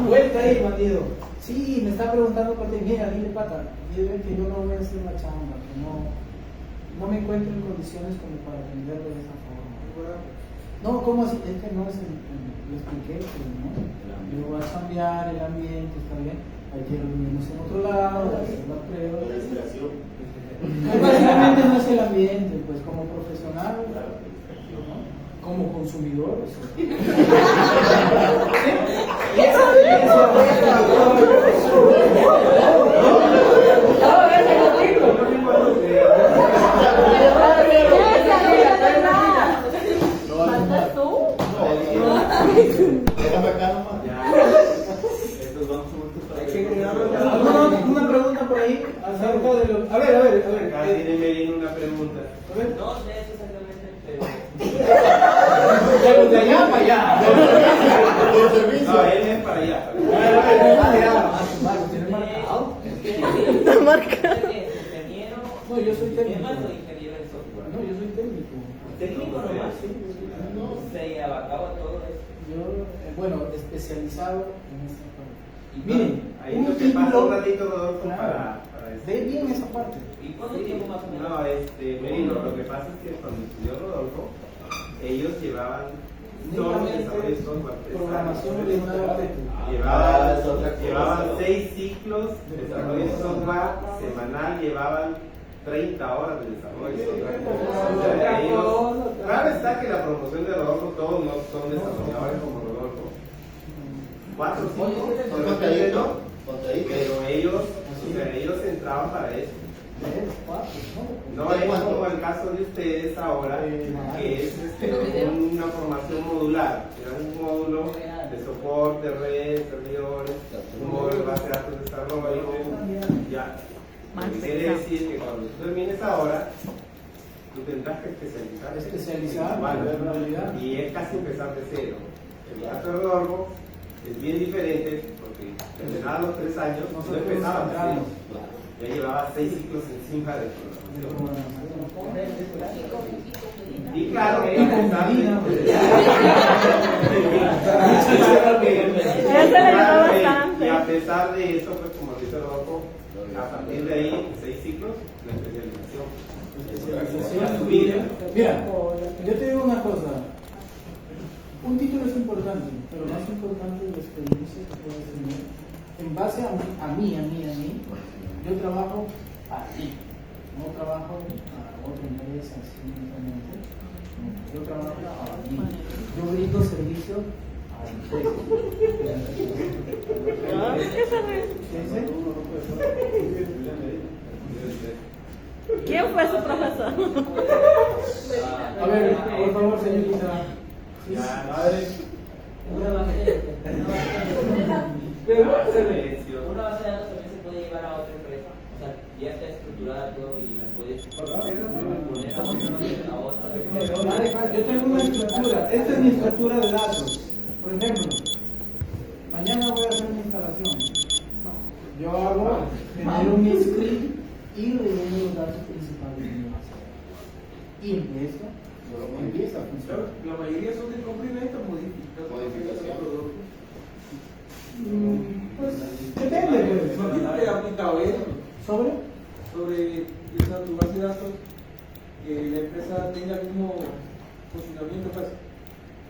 Speaker 1: Vuelta ahí, bandido. Sí, me está preguntando por ti. Mira, dile, pata, dile que yo no voy a hacer la chamba, que no me encuentro en condiciones como para atenderlo de esa forma. No, ¿cómo así? Es que no es lo expliqué, pero no. Yo voy a cambiar el ambiente, está bien. Hay que reunirnos en otro lado, hacer la prueba.
Speaker 3: La inspiración.
Speaker 1: Básicamente no es el ambiente, pues como profesional, ¿no? Como consumidor.
Speaker 2: ¿Faltas tú?
Speaker 3: Déjame acá nomás.
Speaker 4: Estos dos son
Speaker 1: Una pregunta por ahí acerca de lo. A ver.
Speaker 4: Acá tiene Merino una pregunta.
Speaker 7: No sé exactamente,
Speaker 1: Pero de allá para allá.
Speaker 3: Por servicio.
Speaker 4: No, él es para allá.
Speaker 1: ¿Tienes marcado?
Speaker 2: La marca.
Speaker 7: ingeniero.
Speaker 1: No, yo soy técnico.
Speaker 7: ¿Qué más o ingeniero en software?
Speaker 1: No, yo soy técnico.
Speaker 7: Técnico nomás.
Speaker 1: Sí.
Speaker 7: No se abacaba todo eso.
Speaker 1: Yo, bueno, especializado en esta parte.
Speaker 7: ¿Y
Speaker 1: Miren,
Speaker 4: Ahí
Speaker 1: un
Speaker 4: lo que pasa un
Speaker 1: título.
Speaker 4: ratito, Rodolfo,
Speaker 1: Claro.
Speaker 4: para esto.
Speaker 1: Ve bien esa parte.
Speaker 7: ¿Y cuánto tiempo más o menos?
Speaker 4: No, Merino, lo que pasa es que cuando estudió Rodolfo, ellos llevaban todos los desarrollos de software.
Speaker 1: Programación orientada a
Speaker 4: Llevaban 6 ciclos de desarrollo de software semanal, llevaban 30 horas de desarrollo de software. Claro está que la promoción de Rodolfo, todos no son desarrolladores como Rodolfo. 4 o 5 son los que ¿no? Pero ellos entraban para eso. No es como el caso de ustedes ahora, que es una formación modular. Era un módulo de soporte, red, servidores, un módulo de base de datos de desarrollo. Ya. Lo que quiere decir que cuando tú termines ahora, tú tendrás que especializar.
Speaker 1: Vale,
Speaker 4: y es casi empezar de cero. El caso de Rodolfo es bien diferente porque porque terminaba los 3 años, no
Speaker 1: Nosotros
Speaker 4: empezaba.
Speaker 1: entramos.
Speaker 4: Ya llevaba 6 ciclos encima de programación. Y claro,
Speaker 1: Y con Marina,
Speaker 2: Ese le ayudó bastante.
Speaker 4: y a pesar de eso, pues como dice Rodolfo, a partir de ahí, 6 ciclos, la especialización.
Speaker 1: Mira, yo te digo una cosa. Un título es importante, pero más importante es la experiencia que puedes tener. En base a mí, yo trabajo para mí. No trabajo para otra empresa, simplemente. Yo trabajo para mí. Yo brindo servicio a la empresa.
Speaker 2: ¿Quién fue su profesor?
Speaker 1: A ver, por favor, señorita.
Speaker 7: Una base de datos también se puede llevar a otra empresa. O sea, ya está estructurada todo y la puedes poner a otra.
Speaker 1: Yo tengo una estructura. Esta es mi estructura de datos. Por ejemplo, mañana voy a hacer una instalación. Yo hago, genero mi script y relleno los datos principales de mi base. Y empieza a funcionar.
Speaker 6: La mayoría son de complemento, modificación.
Speaker 1: Pues depende, pues.
Speaker 6: ¿No te ha aplicado eso?
Speaker 1: ¿Sobre?
Speaker 6: Sobre tu base de datos, que la empresa tenga el mismo funcionamiento? Pues.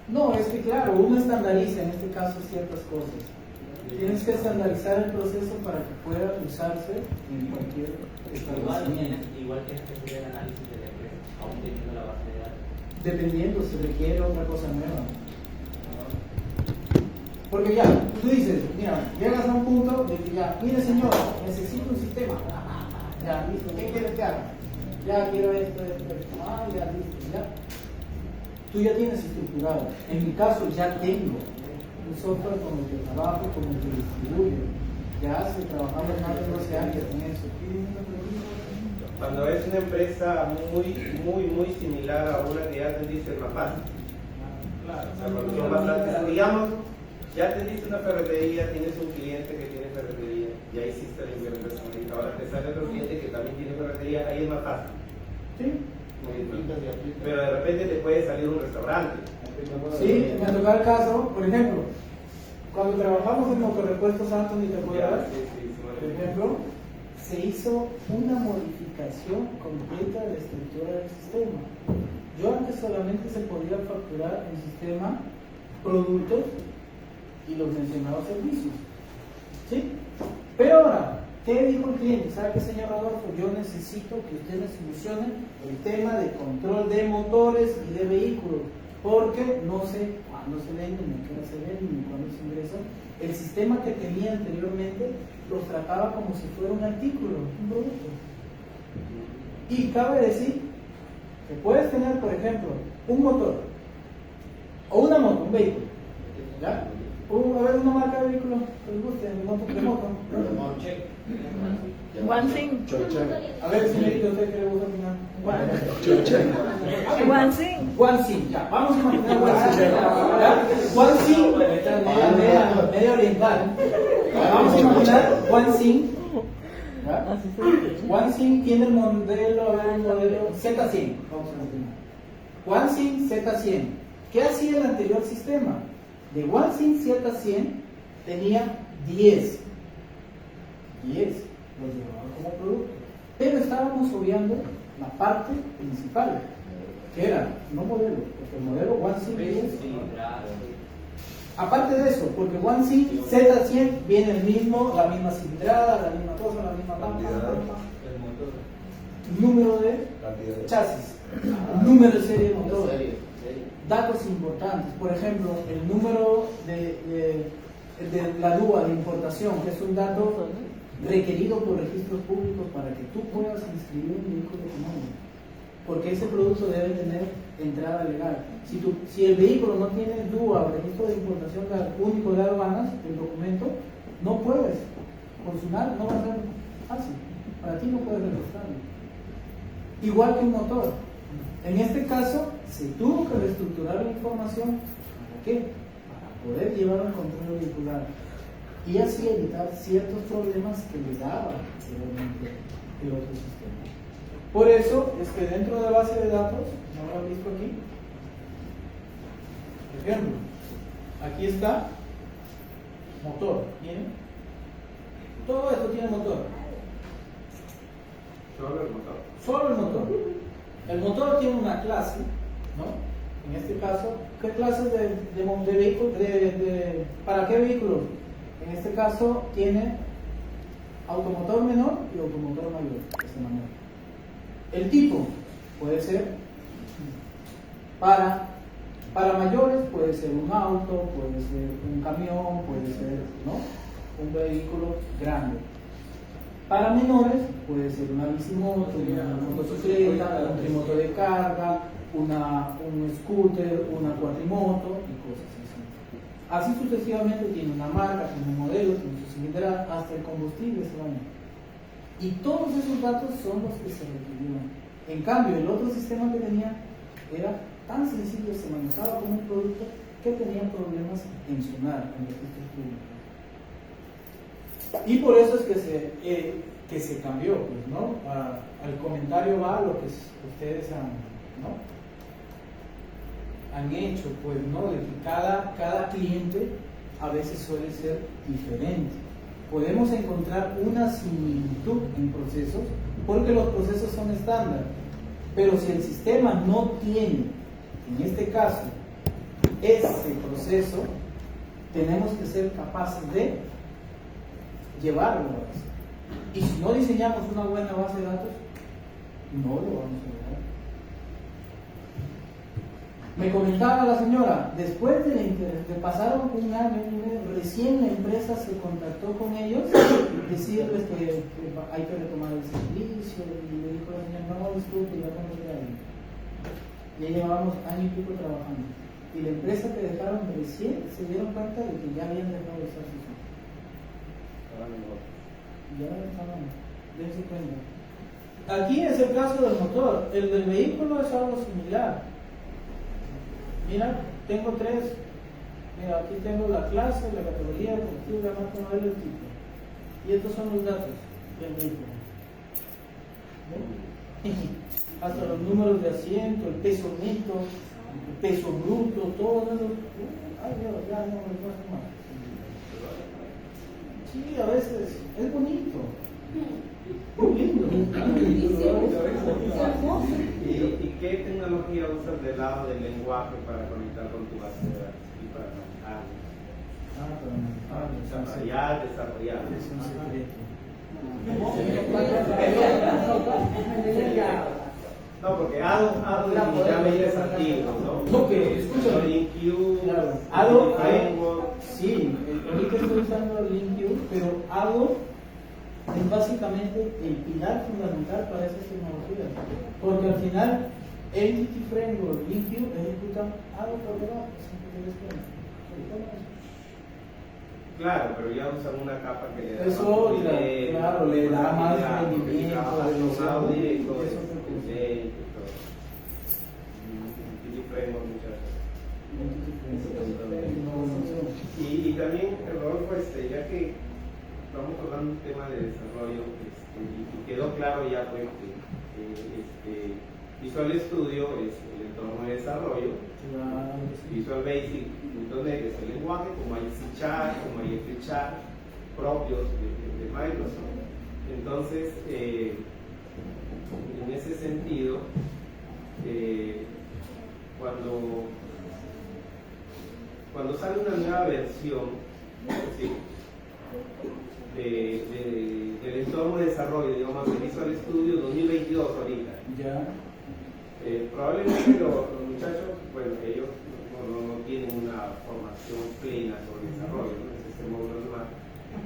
Speaker 1: No, es que claro, uno estandariza en este caso ciertas cosas. Tienes que estandarizar el proceso para que pueda usarse en cualquier establecimiento.
Speaker 7: Igual tienes que hacer el análisis de la empresa, aún teniendo la base de datos.
Speaker 1: Dependiendo, si requiere otra cosa nueva. Porque ya, tú dices, mira, llegas a un punto de que ya, mire señor, necesito un sistema. Ya, listo, ¿qué quieres que haga? Ya quiero esto. Ya, listo, ya. Tú ya tienes estructurado. En mi caso ya tengo un software con el que trabajo, con el que distribuyo. Ya se trabajamos más de 12 años en eso.
Speaker 4: Cuando es una empresa muy similar a una que ya atendiste es más fácil. O sea, cuando son bastantes, digamos, ya atendiste una ferretería, tienes un cliente que tiene ferretería, ya hiciste la implementación. Ahora te sale otro cliente que también tiene ferretería, ahí es más fácil.
Speaker 1: ¿Sí?
Speaker 4: Pero de repente te puede salir un restaurante.
Speaker 1: Sí, me tocó el caso, por ejemplo, cuando trabajamos en Motorrepuestos Anthony, ¿te acuerdas? Por ejemplo, se hizo una modificación completa de la estructura del sistema. Yo antes solamente se podía facturar en sistema productos y los mencionados servicios. ¿Sí? Pero ahora, ¿qué dijo el cliente? ¿Sabe qué, señor Rodolfo? Yo necesito que usted me solucione el tema de control de motores y de vehículos, porque no sé cuándo se venden, ni qué hora se venden, ni cuándo se ingresan. El sistema que tenía anteriormente los trataba como si fuera un artículo, un producto. Y cabe decir que puedes tener, por ejemplo, un motor o una moto, un vehículo. ¿Ya? A ver, una marca de vehículo que les guste, de moto.
Speaker 2: One thing.
Speaker 1: A ver, señorita, ¿usted qué le gusta opinar?
Speaker 2: One thing.
Speaker 1: One Thing, ya, vamos a imaginar One Thing, medio oriental. Vamos a imaginar One Thing. One Thing tiene el modelo, a ver, el modelo Z100. Vamos a imaginar. One Thing Z100. ¿Qué hacía el anterior sistema? De One Thing Z100 tenía 10. Los llevaba como producto. Pero estábamos obviando la parte principal, que era, no modelo, porque el modelo One Thing 10. Aparte de eso, porque One Thing Z100 viene el mismo, la misma cilindrada, la misma cosa, la misma pampa, número de chasis, número de serie de motor, datos importantes, por ejemplo, el número de la DUA de importación, que es un dato requerido por registros públicos para que tú puedas inscribir un vehículo económico, porque ese producto debe tener entrada legal. Si el vehículo no tiene DUA o registro de importación único de aduanas, el documento, no puedes consumar, no va a ser fácil, para ti no puedes registrarlo. Igual que un motor. En este caso, se tuvo que reestructurar la información. ¿Para qué? Para poder llevar un control vehicular. y así evitar ciertos problemas que le daba realmente el otro sistema. Por eso es que dentro de la base de datos, ¿no lo han visto aquí? Por ejemplo, aquí está motor, ¿miren? Todo esto tiene motor.
Speaker 4: Solo el motor.
Speaker 1: Solo el motor. El motor tiene una clase, ¿no? En este caso, ¿qué clases de vehículo? ¿Para qué vehículo? En este caso tiene automotor menor y automotor mayor, de esta manera. El tipo puede ser para mayores, puede ser un auto, puede ser un camión, puede ser, ¿no?, un vehículo grande. Para menores puede ser una bicimoto, una motocicleta, un trimoto de carga, un scooter, una cuatrimoto y cosas así. Así sucesivamente tiene una marca, tiene un modelo, tiene su cilindrada, hasta el combustible se va a medir. Y todos esos datos son los que se requirieron. En cambio, el otro sistema que tenía era tan sencillo, se manejaba como un producto que tenía problemas en sonar en registros públicos. Y por eso es que se cambió, pues, ¿no? Al comentario va lo que ustedes han hecho, pues, ¿no? De que cada cliente a veces suele ser diferente. Podemos encontrar una similitud en procesos porque los procesos son estándar, pero si el sistema no tiene, en este caso, ese proceso, tenemos que ser capaces de llevarlo a base. Y si no diseñamos una buena base de datos, no lo vamos a lograr. Me comentaba la señora, después de pasar un año y medio, recién la empresa se contactó con ellos, decirles que hay que retomar el servicio, y le dijo la señora, no, disculpe, ya contraté a alguien. Ya llevábamos año y pico trabajando. Y la empresa que dejaron recién se dieron cuenta de que ya habían dejado de usar sus datos. Ya estaban, dense cuenta. Aquí es el caso del motor, el del vehículo es algo similar. Mira, tengo tres. Mira, aquí tengo la clase, la categoría, el combustible, la marca, modelo y el tipo. Y estos son los datos del vehículo. ¿Ven? Hasta los números de asiento, el peso neto, el peso bruto, todo eso. Ay Dios, ya no me puedo más. Sí, a veces es bonito. Muy lindo.
Speaker 4: ¿Y qué tecnología usas del lado del lenguaje para conectar con tu base de datos y para manejar? Desarrollar.
Speaker 1: Es un secreto.
Speaker 4: No, porque ADO ya veías antiguo, ¿no?
Speaker 1: No, que escúchame.
Speaker 4: LinkU,
Speaker 1: Claro. ADO,
Speaker 4: Framework.
Speaker 1: sí, ahorita estoy usando LinkU, pero ADO es básicamente el pilar fundamental para esas tecnologías. Porque al final, Entity Framework, LinkU ejecutan ADO por debajo,
Speaker 4: Claro, pero ya usan una capa que le da
Speaker 1: eso,
Speaker 4: más
Speaker 1: claro, le da más rendimiento,
Speaker 4: relacionado directo,
Speaker 1: eso es lo que
Speaker 4: Framework, muchachos. Y también, Rodolfo, ya que estamos hablando de un tema de desarrollo, y quedó claro ya pues que Visual Studio es el entorno de desarrollo, Visual Basic, .NET es el lenguaje, como hay C#, como hay F# propios de Microsoft. Entonces, en ese sentido, cuando sale una nueva versión, ¿sí?, del entorno de desarrollo, digamos, de Visual Studio 2022 ahorita.
Speaker 1: Ya.
Speaker 4: Probablemente los muchachos, bueno, ellos no tienen una formación plena sobre desarrollo, ¿no? En este módulo normal,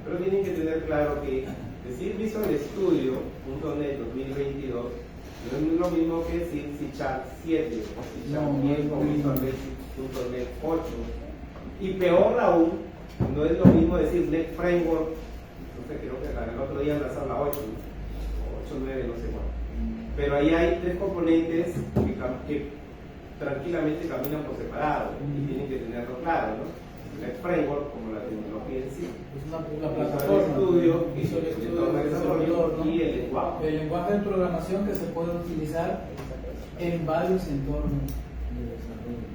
Speaker 4: pero tienen que tener claro que decir Visual Studio .NET 2022 no es lo mismo que decir C# 7 o C# 10 o Visual Basic .NET 8. Y peor aún, no es lo mismo decir Net Framework, entonces creo que el otro día lanzaron la 8, ¿no? 8, 9, no sé cuál. Pero ahí hay tres componentes que tranquilamente caminan por separado y tienen que tenerlo claro, ¿no? NetFramework como la tecnología en sí.
Speaker 1: Es la
Speaker 4: Visual
Speaker 1: plataforma.
Speaker 4: Studio,
Speaker 1: Visual
Speaker 4: el
Speaker 1: Studio,
Speaker 4: entorno de desarrollo
Speaker 1: ¿no?
Speaker 4: y el lenguaje.
Speaker 1: El lenguaje de programación que se puede utilizar en varios entornos de desarrollo.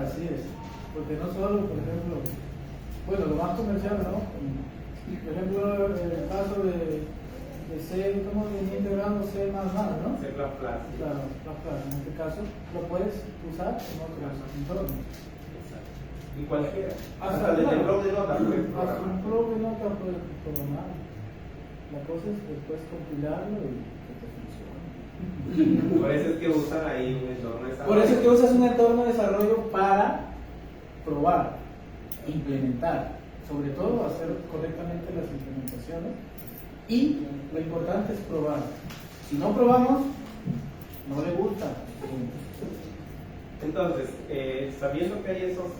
Speaker 1: Así es. Porque no solo, por ejemplo, bueno, lo más comercial, ¿no? Por ejemplo, el caso de C, ¿cómo venía integrando C++, ¿no?
Speaker 4: C++.
Speaker 1: Claro, en este caso lo puedes usar en otros entornos.
Speaker 4: Y cualquiera.
Speaker 1: Hasta
Speaker 4: Hasta desde el
Speaker 1: claro.
Speaker 4: blog de notas puedes
Speaker 1: Hasta un
Speaker 4: programar.
Speaker 1: blog de notas puedes programar. La cosa es después compilarlo y que te funcione.
Speaker 4: Por eso es que usan ahí un entorno de desarrollo.
Speaker 1: Por eso es que usas un entorno de desarrollo para probar, implementar, sobre todo hacer correctamente las implementaciones. Y lo importante es probar. Si no probamos, no le gusta.
Speaker 4: Entonces, sabiendo que hay esos,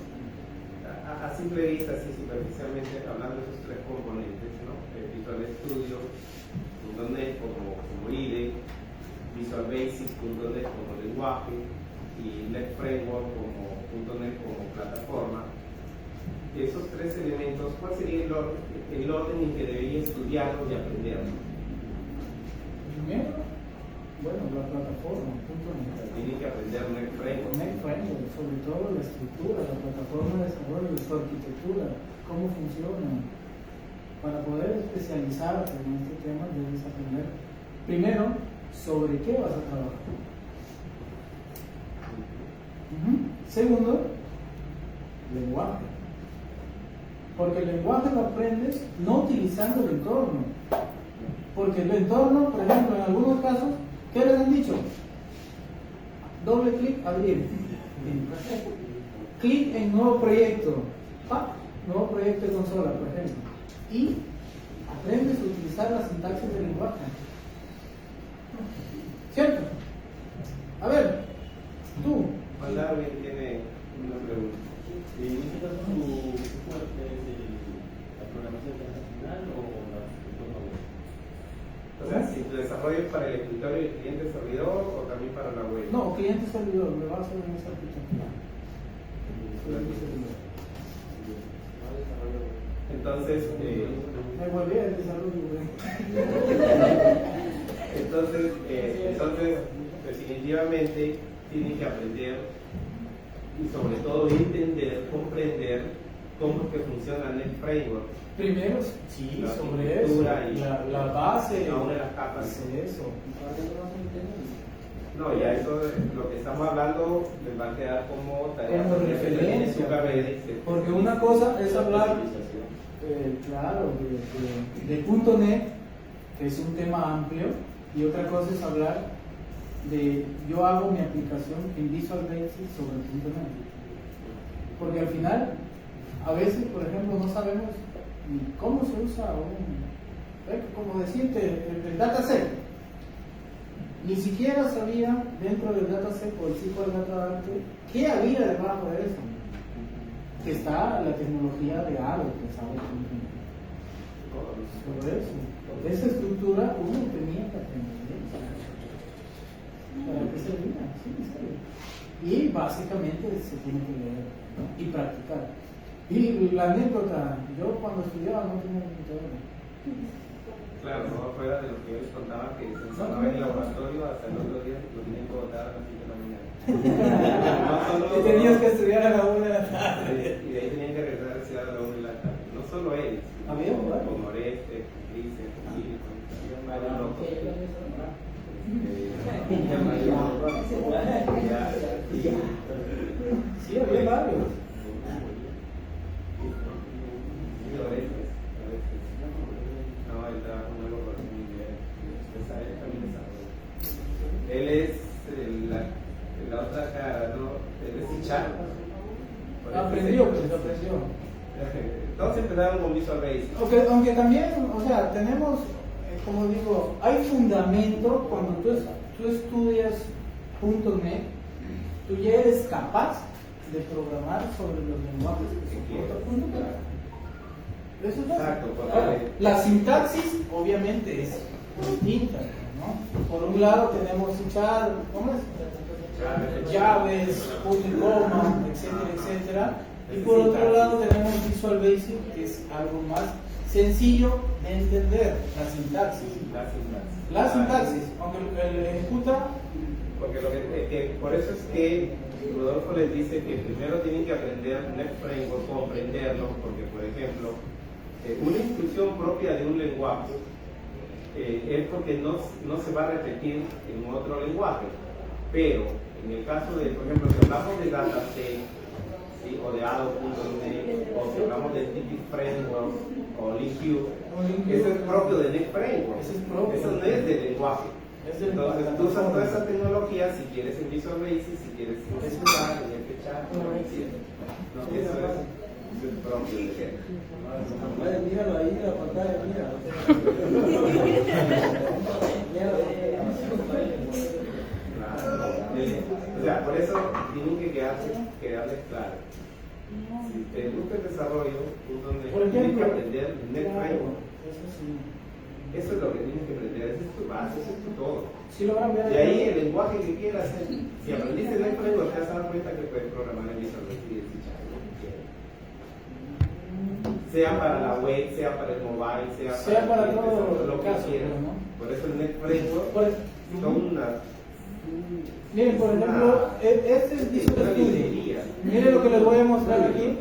Speaker 4: a simple vista, así superficialmente, hablando de esos tres componentes, ¿no? Visual Studio, .NET como IDE, Visual Basic, .NET como lenguaje y NetFramework como .NET como plataforma, esos tres elementos, ¿cuál sería el orden en que debería estudiarlos y aprenderlos?
Speaker 1: Primero, bueno, la plataforma, .NET.
Speaker 4: Tiene que aprender NetFramework.
Speaker 1: NetFramework, sobre todo la estructura, la plataforma de desarrollo, su arquitectura, cómo funciona. Para poder especializarte en este tema debes aprender primero sobre qué vas a trabajar. Segundo, lenguaje. Porque el lenguaje lo aprendes no utilizando el entorno. Porque el entorno, por ejemplo, en algunos casos, ¿qué les han dicho? Doble clic, abrir. Clic en nuevo proyecto. Nuevo proyecto de consola, por ejemplo. Y aprendes a utilizar la sintaxis del lenguaje. ¿Cierto? A ver, tú.
Speaker 4: Juan Darwin tiene una pregunta.
Speaker 3: En este caso, ¿tu fuerte es la programación internacional o la plataforma web?
Speaker 4: O sea, si tu desarrollo es para el escritorio y el cliente servidor o también para la web.
Speaker 1: No, cliente servidor, me vas a hacer en esa arquitectura. Cliente servidor.
Speaker 4: Entonces,
Speaker 1: Me volví al desarrollo.
Speaker 4: entonces, definitivamente tienen que aprender y sobre todo entender, comprender cómo es que funciona NetFramework.
Speaker 1: Primero, sí,
Speaker 4: La
Speaker 1: sobre eso.
Speaker 4: arquitectura y
Speaker 1: La base.
Speaker 4: cada una de las capas.
Speaker 1: Es eso.
Speaker 4: No, ya eso, lo que estamos hablando, les va a quedar como tarea
Speaker 1: Como
Speaker 4: que termine
Speaker 1: referencia.
Speaker 4: su carrera.
Speaker 1: Porque una cosa es hablar, claro, de .NET, que es un tema amplio, y otra cosa es hablar de yo hago mi aplicación en Visual Basic sobre .NET. Porque al final, a veces, por ejemplo, no sabemos ni cómo se usa como decirte, el dataset. Ni siquiera sabía dentro del dataset o el SQL Data Arc qué había debajo de eso. Que está la tecnología de ARO, que sabe sobre eso. Esa estructura uno tenía que aprender. ¿Para qué servía? Sí, sí. Y básicamente se tiene que leer, ¿no? Y practicar. Y la anécdota, yo cuando estudiaba no tenía computadora.
Speaker 4: Claro, no fuera de lo que yo les contaba que se encerraba en el laboratorio hasta el otro día lo tenían que botar a las 7 de la mañana. No solo,
Speaker 1: Y tenías que estudiar a la 1 de la tarde.
Speaker 4: y de ahí tenían que regresar a estudiar a la 1 de la tarde. No solo él,
Speaker 1: Había un lugar.
Speaker 4: como Oreste, Cristian, había varios locos.
Speaker 1: Sí, había varios.
Speaker 4: No, él trabaja en una corporación mundial. Él también desarrolla. Él es la otra cara, ¿no? Él es Char.
Speaker 1: Aprendió, pues aprendió.
Speaker 4: Todos empezaron con Visual Basic.
Speaker 1: Aunque también, o sea, tenemos, como digo, hay fundamento cuando tú estudias .NET, tú ya eres capaz de programar sobre los lenguajes que soporta .NET. Eso es
Speaker 4: Exacto,
Speaker 1: ahora, la sintaxis obviamente es distinta, ¿no? Por un lado tenemos ¿cómo es? Llaves, punto y coma, etcétera, etcétera. Y por otro lado tenemos Visual Basic, que es algo más sencillo de entender, la sintaxis. La sintaxis, aunque el ejecuta.
Speaker 4: Porque por eso es que Rodolfo les dice que primero tienen que aprender NetFramework, comprenderlo, porque por ejemplo, una instrucción propia de un lenguaje es porque no se va a repetir en otro lenguaje. Pero en el caso de, por ejemplo, si hablamos de Dataset, ¿sí? O de Adobe.net, o si hablamos de Typic Framework o LinkU, eso es propio de NetFramework. Eso no es del lenguaje. Entonces tú usas toda esa tecnología si quieres en Visual Basic, si quieres en Sketch, en Sketch, no, eso es propio de
Speaker 1: Míralo ahí en la pantalla, míralo.
Speaker 4: O sea, por eso tienen que quedarles claro. Si te gusta el desarrollo, tú tienes que aprender NetFramework. Eso es lo que tienes que aprender, esa es tu base, eso es tu todo. De ahí el lenguaje que quieras, si aprendiste NetFramework te vas a dar cuenta que puedes programar en Visual Basic. Sea para la web, sea para el mobile, sea para todo lo que quieras. ¿No? Por eso el NetFramework son unas.
Speaker 1: Miren, por ejemplo, este es Visual Studio. Miren lo que les voy a mostrar aquí.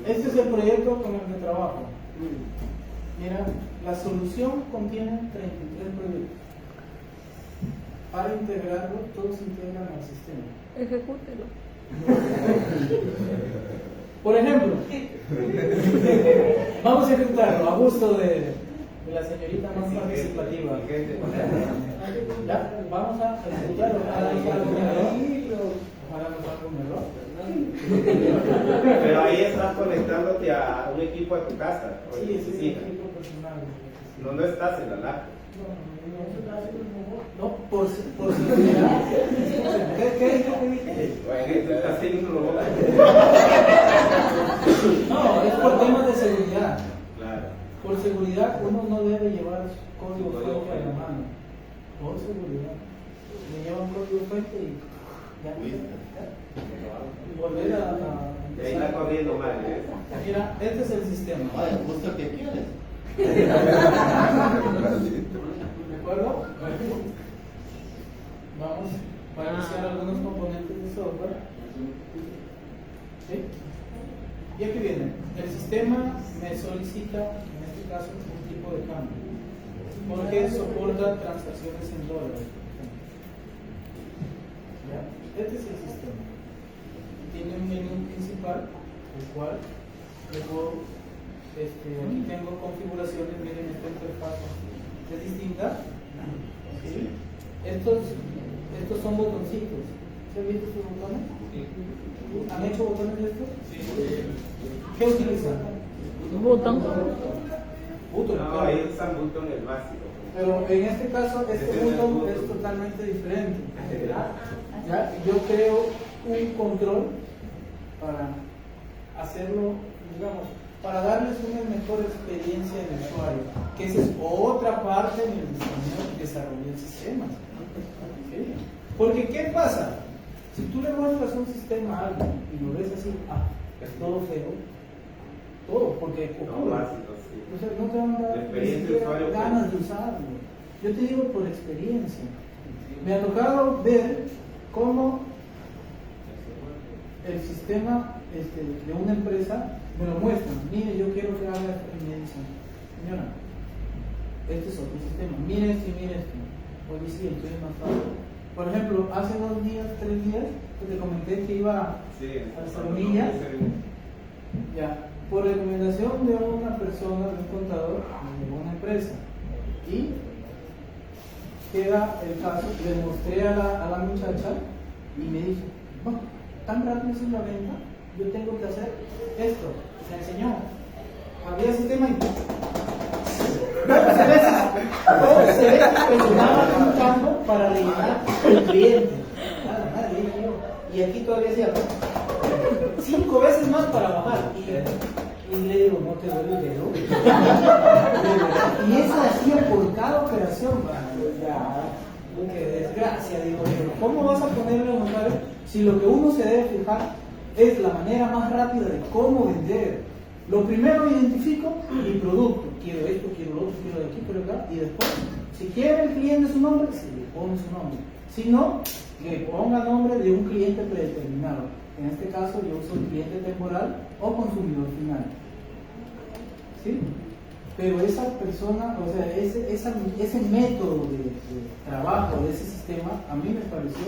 Speaker 1: Este es el proyecto con el que trabajo. Mira, la solución contiene 33 proyectos. Para integrarlo, todos se integran al sistema.
Speaker 2: Ejecútelo.
Speaker 1: Por ejemplo, vamos a ejecutarlo a gusto de la señorita más participativa. Ya, vamos a ejecutarlo. Ojalá no salga un error.
Speaker 4: Pero ahí estás conectándote a un equipo de tu casa.
Speaker 1: Sí, es un equipo personal.
Speaker 4: No estás en la laptop.
Speaker 1: No, por seguridad. ¿Qué dije?
Speaker 4: Bueno, estás teniendo un robot.
Speaker 1: No, es por temas de seguridad.
Speaker 4: Claro.
Speaker 1: Por seguridad uno no debe llevar código fuente a la mano. Por seguridad. Me lleva un código fuente y ya. Y volver a
Speaker 4: y ahí está corriendo mal.
Speaker 1: Mira, este es el sistema.
Speaker 8: Vaya, busca que quieres.
Speaker 1: ¿De acuerdo? Vamos a iniciar algunos componentes de software. ¿Sí? Y aquí viene. El sistema me solicita, en este caso, un tipo de cambio. Porque soporta transacciones en dólares. ¿Ya? Este es el sistema. Tiene un menú principal, el cual luego aquí tengo configuraciones. Miren, esta interfaz es distinta. ¿Sí? Estos son botoncitos. ¿Se han visto estos botones? ¿Han hecho botones de estos? Sí. ¿Qué utilizan?
Speaker 2: Botón.
Speaker 4: No, ahí usan botones básicos.
Speaker 1: Pero en este caso, este botón es totalmente diferente. ¿Ya? Yo creo un control para hacerlo, digamos, para darles una mejor experiencia de usuario, que esa es otra parte del desarrollo de sistemas. ¿Sí? Porque, ¿qué pasa? Si tú le muestras un sistema a alguien y lo ves así, es todo feo, todo, porque ocurre. O sea, no te van a dar ni siquiera ganas de usarlo. Yo te digo por experiencia. Me ha tocado ver cómo el sistema de una empresa me lo muestran. Mire, yo quiero que haga esto. Y me dicen, señora, este es otro sistema. Mire esto y mire esto. Oye, sí, entonces es más fácil. Por ejemplo, hace 2 días, 3 días, te comenté que iba a las Salomillas. Ya, por recomendación de una persona, de un contador, me llegó una empresa. Y queda el caso, le mostré a la muchacha y me dijo, bueno, tan rápido es la venta, yo tengo que hacer esto. Me enseñó, había sistema y todos se presionaban un campo para rellenar el cliente. Nada, nada, le dije yo. Y aquí todavía decía 5 veces más para bajar. Y le digo, no te duele el dedo. Y eso hacía por cada operación. Qué desgracia, digo, pero ¿cómo vas a ponerle un usuario si lo que uno se debe fijar es la manera más rápida de cómo vender. Lo primero identifico mi producto. Quiero esto, quiero lo otro, quiero de aquí, quiero de acá. Y después, si quiere el cliente su nombre, se le pone su nombre. Si no, que ponga nombre de un cliente predeterminado. En este caso yo uso el cliente temporal o consumidor final. ¿Sí? Pero esa persona, o sea, ese método de trabajo de ese sistema a mí me pareció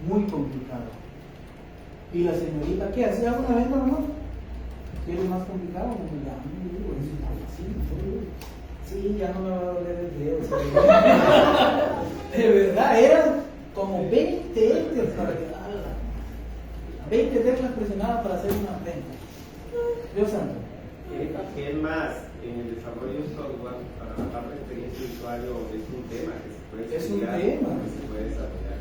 Speaker 1: muy complicado. Y la señorita, ¿qué? ¿Hacía una venta o no? ¿Quiere más complicado? Ya, digo, sí, ya no me va a doler el dedo. De verdad, eran como 20 teclas para que 20 teclas presionadas para hacer una venta. Dios santo.
Speaker 4: ¿Qué más? En el desarrollo de software, para la parte de experiencia de usuario, es un tema que se puede estudiar, que se puede desarrollar.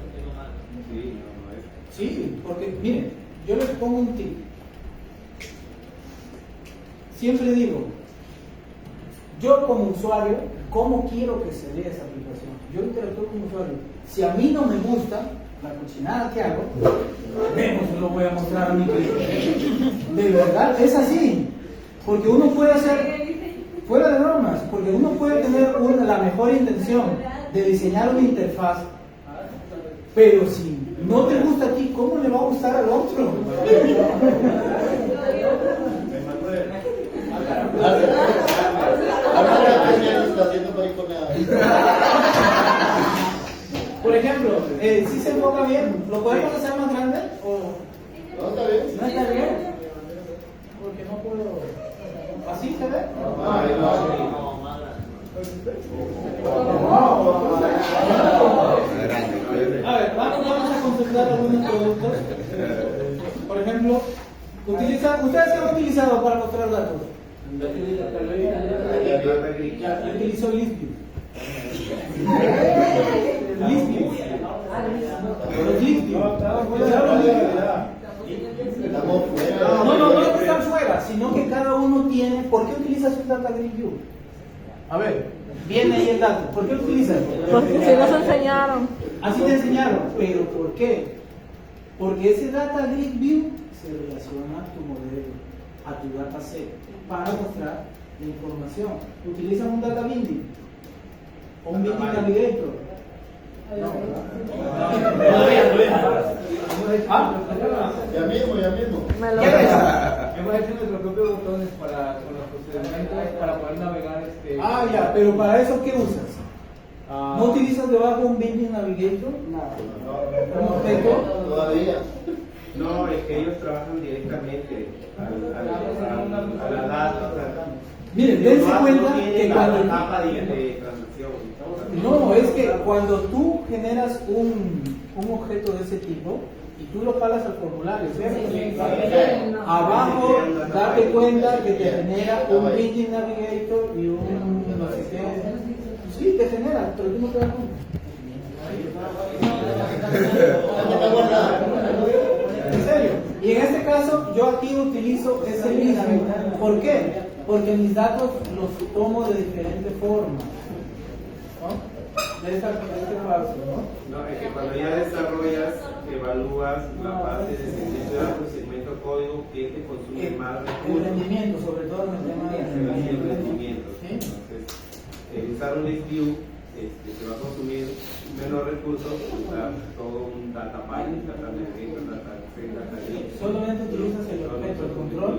Speaker 4: Sí, no es.
Speaker 1: Sí, porque miren, yo les pongo un tip. Siempre digo, yo como usuario, ¿cómo quiero que se vea esa aplicación? Yo interactúo como usuario. Si a mí no me gusta la cochinada que hago, menos lo voy a mostrar a mi cliente. De verdad, es así. Porque uno puede hacer, fuera de bromas, porque uno puede tener la mejor intención de diseñar una interfaz, pero si no te gusta a ti, ¿cómo le va a gustar al otro? Por ejemplo, si se enfoca bien, ¿lo podemos hacer más grande? ¿O no está bien? ¿No está bien? Porque no puedo. ¿Así se ve? A ver, vamos a concentrar algunos productos. Por ejemplo, ¿ustedes qué han utilizado para mostrar datos? Ya utilizó ListView. ListView. Los ListView. No están fuera, sino que cada uno tiene. ¿Por qué utilizas un Data Grid View? A ver, viene ahí el dato. ¿Por qué lo utilizas?
Speaker 2: Porque se nos enseñaron.
Speaker 1: Así te enseñaron, pero ¿por qué? Porque ese Data Grid View se relaciona a tu modelo, a tu dataset, para mostrar la información. ¿Utilizas un Data Binding? ¿O un Binding Navigator? No.
Speaker 8: Ya mismo.
Speaker 2: Me lo
Speaker 6: Hemos hecho nuestros propios botones con los procedimientos para poder navegar
Speaker 1: ya, pero para eso ¿qué usas? ¿No utilizas debajo un Binding Navigator? ¿Como objeto?
Speaker 8: Todavía.
Speaker 4: No, es que ellos trabajan directamente a la data.
Speaker 1: Miren, dense cuenta que
Speaker 4: la
Speaker 1: cuando...
Speaker 4: etapa de transacción.
Speaker 1: No, es que cuando tú generas un objeto de ese tipo y tú lo pagas al formulario, ¿cierto? Abajo, date cuenta que te genera un Binding Navigator y un no sé qué. Sí, te genera, pero tú no te das cuenta. En serio. Y en este caso, yo aquí utilizo ese mismo. ¿Por qué? Porque mis datos los tomo de diferente forma. ¿No? De este paso, ¿no?
Speaker 4: No, es que cuando ya desarrollas, evalúas la parte de servicio de segmento código que te consume más recursos.
Speaker 1: El rendimiento, sobre todo en el tema
Speaker 4: El rendimiento.
Speaker 1: ¿Sí?
Speaker 4: Entonces, usar un ListView te va a consumir menos recursos que usar todo un data pipe, data navigator, data grid.
Speaker 1: Solamente utilizas el objeto, el control,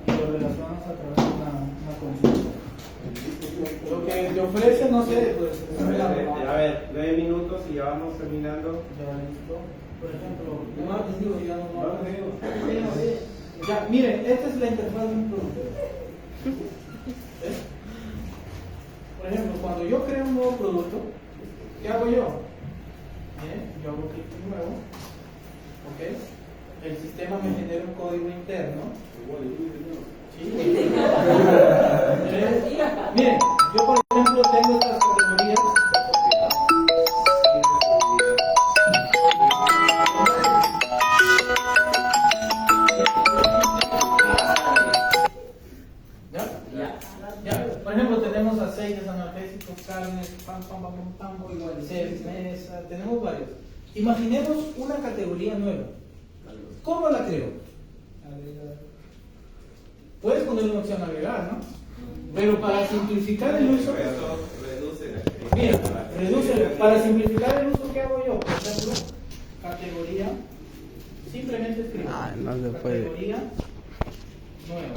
Speaker 1: y lo relacionas a través de una consulta. Lo que te ofrece, no sé, pues...
Speaker 4: A ver, 9 minutos y ya vamos terminando.
Speaker 1: Ya listo. Por ejemplo, el martes digo, ya no. Ya, miren, esta es la interfaz de un producto. ¿Ves? Por ejemplo, cuando yo creo un nuevo producto, ¿qué hago yo? Bien, yo hago clic en nuevo, ¿ok? El sistema me genera un código interno. ¿Sí? Miren, yo por ejemplo tengo estas categorías. ¿Ya? Por ejemplo, tenemos aceites analgésicos, carnes, pam, igual, mesa, tenemos varios. Imaginemos una categoría nueva. ¿Cómo la creo? Puedes poner una opción agregar, ¿no? Pero para simplificar el uso, mira, reduce, para simplificar el uso, ¿qué hago yo? Por ejemplo, categoría, simplemente escribo categoría nueva.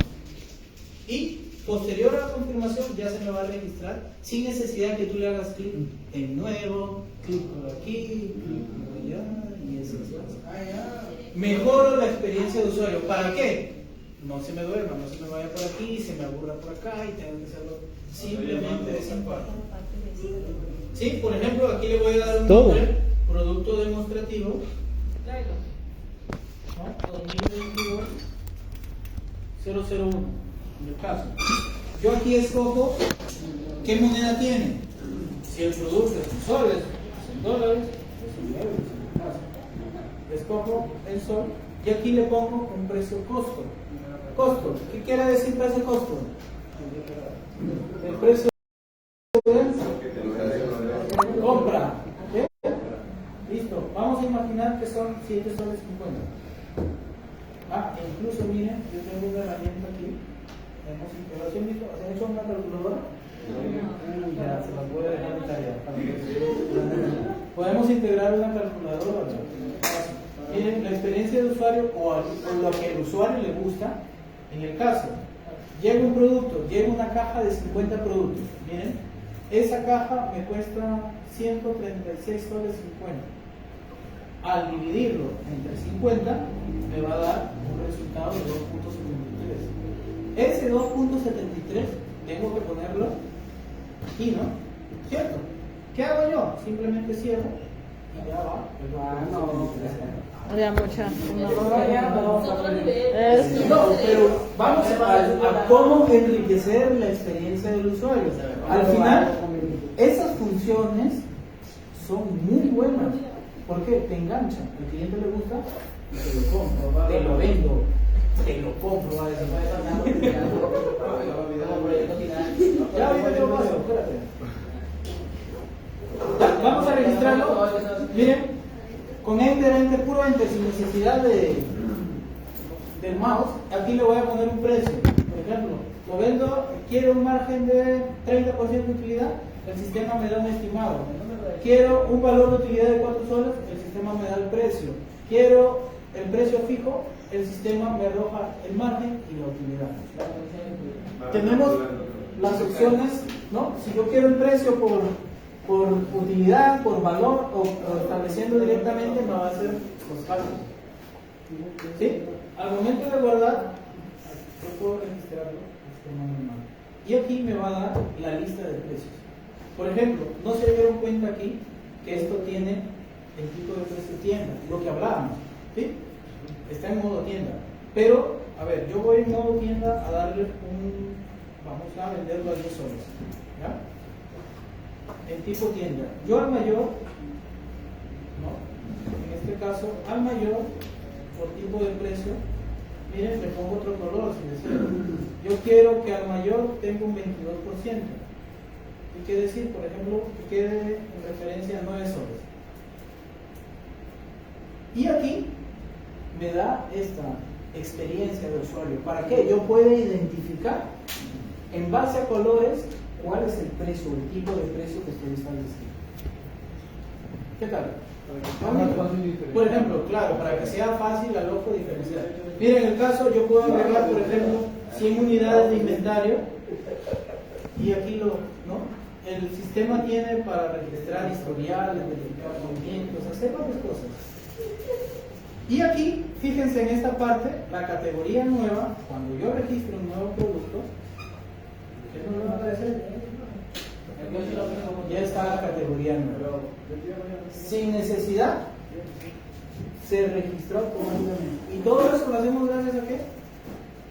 Speaker 1: Y posterior a la confirmación ya se me va a registrar sin necesidad que tú le hagas clic en nuevo, clic por aquí, clic por allá y esas cosas. Mejoro la experiencia de usuario. ¿Para qué? No se me duerma, no se me vaya por aquí, se me aburra por acá y tengo que hacerlo simplemente de esa parte. Sí, por ejemplo, aquí le voy a dar un nombre, producto demostrativo, ¿no? 2022 001, en el caso. Yo aquí escojo qué moneda tiene. Si el producto es en soles, es en dólares, es en euros, en el caso. Escojo el sol y aquí le pongo un precio costo. Costo, ¿qué quiere decir precio costo? El precio de compra. ¿Okay? Listo, vamos a imaginar que son 7 soles 50. Incluso miren, yo tengo una herramienta aquí. ¿Has hecho una calculadora? Ya, se las voy a dejar en tarea. Podemos integrar una calculadora. Miren, la experiencia de usuario o lo que el usuario le gusta. En el caso, llega un producto, llega una caja de 50 productos. Miren, esa caja me cuesta 136 soles 50. Al dividirlo entre 50, me va a dar un resultado de 2.73. Ese 2.73 tengo que ponerlo aquí, ¿no? ¿Cierto? ¿Qué hago yo? Simplemente cierro y ya va.
Speaker 2: Ya mucha.
Speaker 1: No, pero vamos a cómo enriquecer la experiencia del usuario. Al final, esas funciones son muy buenas. ¿Por qué? Te enganchan. Al cliente le gusta y te lo compro, te lo vendo, te lo compro. Va a decir, ya ahorita te lo paso, espérate. Vamos a registrarlo. Miren. Con enter, puro enter, sin necesidad del mouse, aquí le voy a poner un precio. Por ejemplo, lo vendo, quiero un margen de 30% de utilidad, el sistema me da un estimado. Quiero un valor de utilidad de 4 soles, el sistema me da el precio. Quiero el precio fijo, el sistema me arroja el margen y la utilidad. Tenemos las opciones, ¿no? Si yo quiero el precio por utilidad, por valor o estableciendo directamente, me va a hacer los cálculos. ¿Sí? Al momento de guardar, yo puedo registrarlo y aquí me va a dar la lista de precios. Por ejemplo, no se dieron cuenta aquí que esto tiene el tipo de precio tienda, lo que hablábamos, ¿sí? Está en modo tienda, pero a ver, yo voy en modo tienda a darle vamos a venderlo a 10 soles, ¿ya? En tipo tienda. Yo al mayor, ¿no? En este caso, al mayor, por tipo de precio, miren, le pongo otro color si deseo. Yo quiero que al mayor tenga un 22%. ¿Qué quiere decir? Por ejemplo, que quede en referencia a 9 soles. Y aquí me da esta experiencia de usuario. ¿Para qué? Yo puedo identificar en base a colores cuál es el precio, el tipo de precio que estoy estableciendo. ¿Qué tal? Por ejemplo, claro, para que sea fácil al ojo diferenciar. Miren, en el caso yo puedo agregar, por ejemplo, 100 unidades de inventario y aquí el sistema tiene para registrar historial, identificar movimientos, hacer varias cosas. Y aquí, fíjense en esta parte, la categoría nueva, cuando yo registro un nuevo producto, ¿qué no me va a aparecer? Ya está la categoría nueva. Sin necesidad, se registró automáticamente. ¿Y todo eso lo hacemos gracias a qué?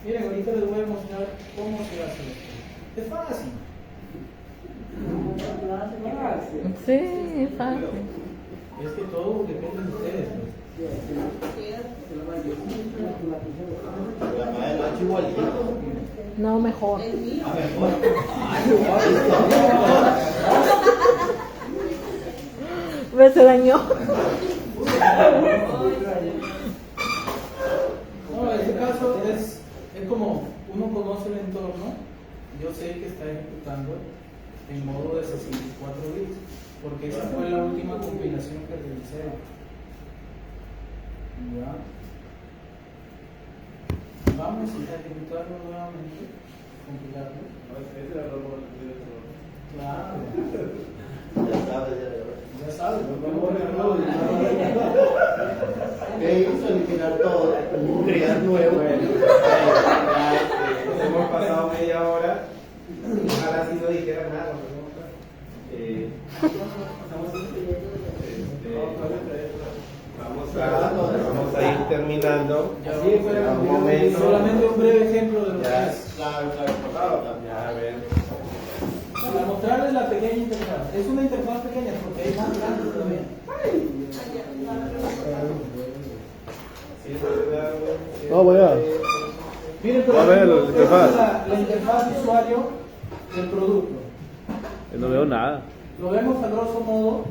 Speaker 1: Miren, ahorita les voy a mostrar cómo se hace esto. Es fácil.
Speaker 2: Sí, es fácil.
Speaker 1: Es que todo depende de ustedes.
Speaker 2: No, mejor. Se dañó.
Speaker 1: yo sé que está ejecutando en modo de 64 bits, porque esa fue la última compilación que realicé. ¿Ya? Vamos a ejecutarlo nuevamente, compilarlo. Claro. Ya sabes,
Speaker 8: ¿Qué hizo? Eliminar todo, crear nuevo.
Speaker 4: Hemos pasado media hora. Ojalá si no dijera nada. Vamos a ir terminando.
Speaker 1: Así fue
Speaker 4: un momento.
Speaker 1: solamente un breve ejemplo de lo que
Speaker 4: Ya,
Speaker 1: es.
Speaker 8: Claro.
Speaker 4: ya, a ver.
Speaker 1: Para mostrarles la pequeña interfaz. Es una interfaz pequeña porque hay más grande todavía.
Speaker 9: No, voy a.
Speaker 1: Miren, por
Speaker 9: A ver,
Speaker 1: ejemplo,
Speaker 9: la interfaz.
Speaker 1: esta es la interfaz de usuario del producto.
Speaker 9: No veo nada.
Speaker 1: Lo vemos a grosso modo.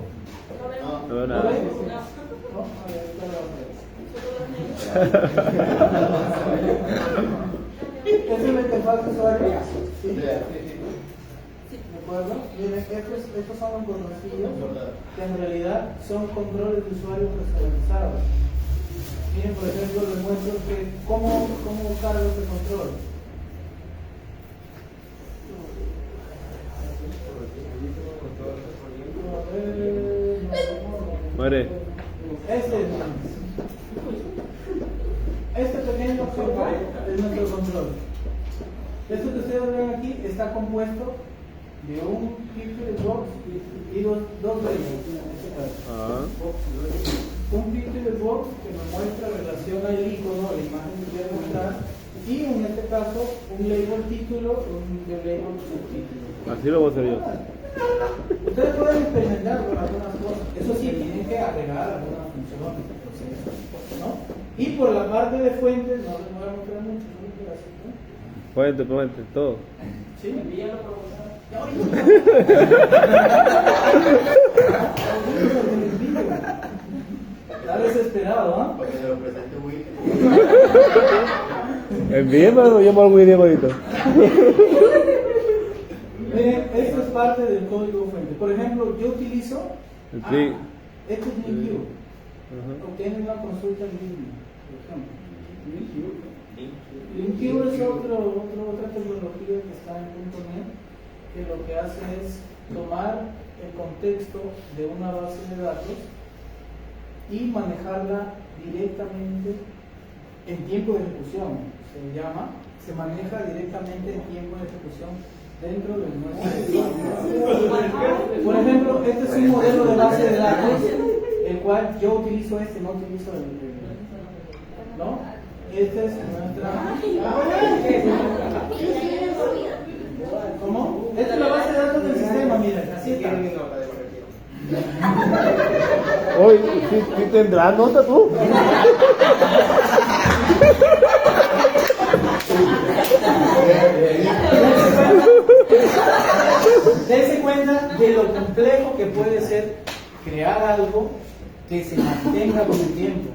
Speaker 9: No veo
Speaker 1: ¿Lo
Speaker 9: nada.
Speaker 1: ven? ¿No? A ver, ahorita lo vamos a ver. Esta es la interfaz de usuario. ¿Sí? ¿De acuerdo? Miren, estos son los botoncillos que en realidad son controles de usuario personalizados. Miren, por ejemplo, les muestro que cómo cargo este control.
Speaker 9: Muere.
Speaker 1: Este pequeño objeto es nuestro control. Esto que ustedes ven aquí está compuesto de un picture box y dos labels en este caso. Un picture box que nos muestra relación al icono, a la imagen que quiero mostrar, y en este caso un label título y un label subtítulo.
Speaker 9: Así lo voy a hacer yo.
Speaker 1: Ustedes pueden experimentar con algunas cosas, eso sí, tienen que agregar algunas funciones, ¿no? Y por la parte de fuentes, no les voy a mostrar mucho, ¿no?
Speaker 9: Fuente, todo.
Speaker 1: Sí, envíalo por Está desesperado, ¿ah?
Speaker 8: Para que se lo presente Will.
Speaker 9: Envíenmelo, yo me hago un video ahorita.
Speaker 1: Miren, esto es parte del código fuente. Por ejemplo, yo utilizo.
Speaker 9: Sí.
Speaker 1: Esto es LinkU. Obtienen una consulta en línea, por ejemplo. LinkU es otra tecnología que está en .NET que lo que hace es tomar el contexto de una base de datos y manejarla directamente en tiempo de ejecución. Se maneja directamente en tiempo de ejecución dentro del nuestro. Por ejemplo, este es un modelo de base de datos, el cual yo utilizo no utilizo ¿no? Esta es nuestra. ¿Cómo? Esta es la base de datos del sistema, miren, así está.
Speaker 9: Hoy, ¿sí tendrás nota tú?
Speaker 1: Dense cuenta de lo complejo que puede ser crear algo que se mantenga con el tiempo.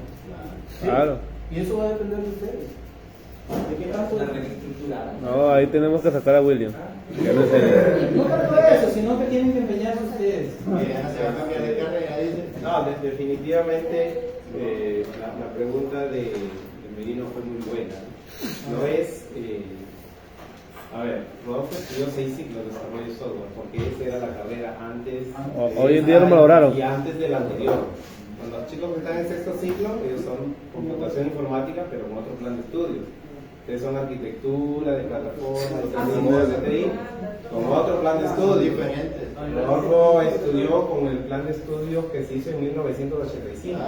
Speaker 1: ¿Sí?
Speaker 9: Claro.
Speaker 1: Y eso va a depender de ustedes. ¿De qué tanto?
Speaker 9: No, ahí tenemos que sacar a William. Que no sé.
Speaker 1: No tanto eso, sino que tienen que empeñarse ustedes.
Speaker 8: Se va a cambiar de carrera, dice.
Speaker 4: No, definitivamente la pregunta de Merino fue muy buena. No es, a ver, Rodolfo estudió 6 ciclos de desarrollo de software, porque esa era la carrera antes.
Speaker 9: Hoy en día no me lograron.
Speaker 4: Y antes del anterior. Cuando los chicos que están en sexto ciclo, ellos son computación informática, pero con otro plan de estudios. Ustedes son arquitectura de plataformas, de TI, con otro plan de estudio. Rodolfo estudió con el plan de estudios que se hizo en 1985,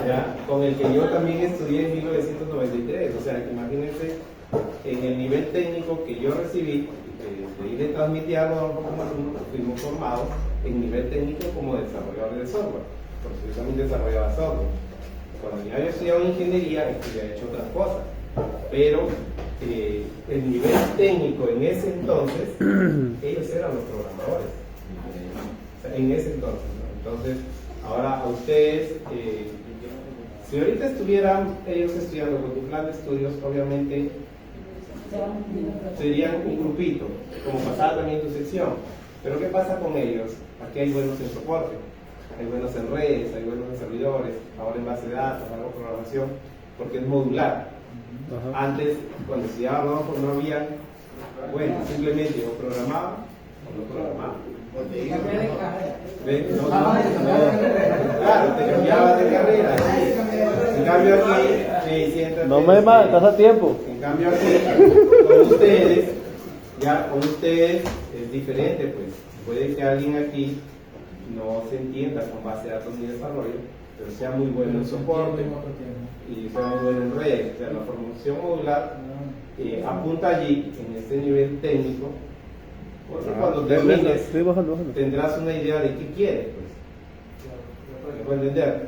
Speaker 4: ¿ya? Con el que yo también estudié en 1993. O sea, que imagínense en el nivel técnico que yo recibí, y le transmití a Rodolfo como alumno, fuimos formados en nivel técnico como desarrolladores de software, porque yo también desarrollaba software. Cuando ya había estudiado ingeniería, había hecho otras cosas, pero el nivel técnico en ese entonces, ellos eran los programadores. O sea, en ese entonces, ¿no? Entonces, ahora a ustedes, si ahorita estuvieran ellos estudiando con tu plan de estudios, obviamente serían un grupito, como pasaba también en tu sección. Pero ¿qué pasa con ellos? Aquí hay buenos en soporte, hay buenos en redes, hay buenos en servidores, ahora en base de datos, algo de programación, porque es modular.
Speaker 9: Ajá.
Speaker 4: Antes, cuando estudiábamos, pues no había, bueno, simplemente o programaba o no programaba. ¿Ven? No, claro, te cambiabas de carrera. En cambio aquí, siéntate,
Speaker 9: No me más, estás a tiempo.
Speaker 4: en cambio aquí, con ustedes es diferente, pues. Puede que alguien aquí no se entienda con base de datos ni desarrollo, pero sea muy bueno en soporte y sea muy bueno en redes. O sea, la formación modular apunta allí, en este nivel técnico, porque cuando termines
Speaker 9: Estoy bajando.
Speaker 4: tendrás una idea de qué quieres, pues. ¿Me puedo entender?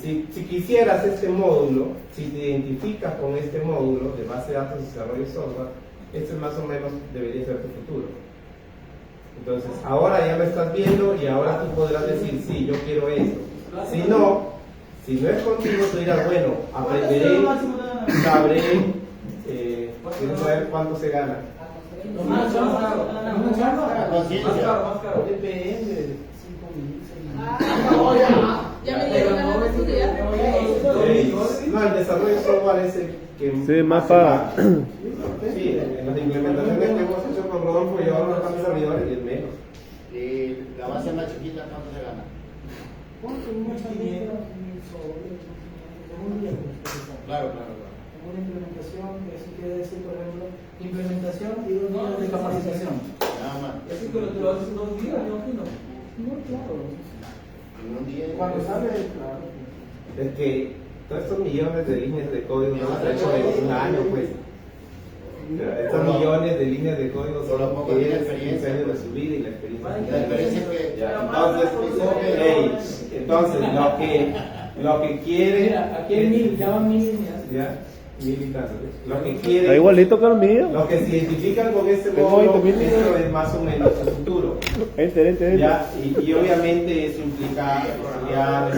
Speaker 4: Si quisieras este módulo, si te identificas con este módulo de base de datos y desarrollo de software, este más o menos debería ser tu futuro. Entonces, ahora ya me estás viendo y ahora tú podrás decir, sí, yo quiero esto. Si no es contigo, tú dirás, bueno, aprenderé, sabré, quiero saber cuánto se gana.
Speaker 1: Más caro.
Speaker 8: Más caro.
Speaker 1: Depende, 5.000, 6.000.
Speaker 2: Ya me dieron ganas de estudiar.
Speaker 4: No, el desarrollo de software es el que
Speaker 9: Sí, más paga.
Speaker 4: Sí, en las implementaciones que hemos hecho con Rodolfo y ahora los servidores y el menos.
Speaker 8: Y la base más chiquita, ¿cuánto se gana? Claro.
Speaker 1: Una implementación, eso quiere decir, por ejemplo, implementación y 2 días de capacitación.
Speaker 8: Nada más.
Speaker 6: Así que te lo haces en 2 días, yo opino.
Speaker 1: No, claro.
Speaker 8: En un día.
Speaker 1: Cuando sale, claro.
Speaker 4: Es que todos estos millones de líneas de código no los ha hecho en un año, pues. Estos millones de líneas de código son
Speaker 8: Solo
Speaker 4: lo
Speaker 8: poco
Speaker 4: que
Speaker 8: de
Speaker 4: es
Speaker 8: experiencia.
Speaker 4: de su vida y la experiencia.
Speaker 8: La diferencia es que.
Speaker 4: Ya, entonces lo que quiere.
Speaker 1: Mira, aquí hay 1000, ya van 1000 líneas.
Speaker 4: Ya, 1000 y tantos. Lo que
Speaker 9: Está
Speaker 4: quiere.
Speaker 9: igualito que el mío.
Speaker 4: Los que se identifican con este
Speaker 9: Tengo
Speaker 4: módulo,
Speaker 9: 20.000.
Speaker 4: esto es más o menos su futuro.
Speaker 9: Ente.
Speaker 4: ¿Ya? Y obviamente eso implica estudiar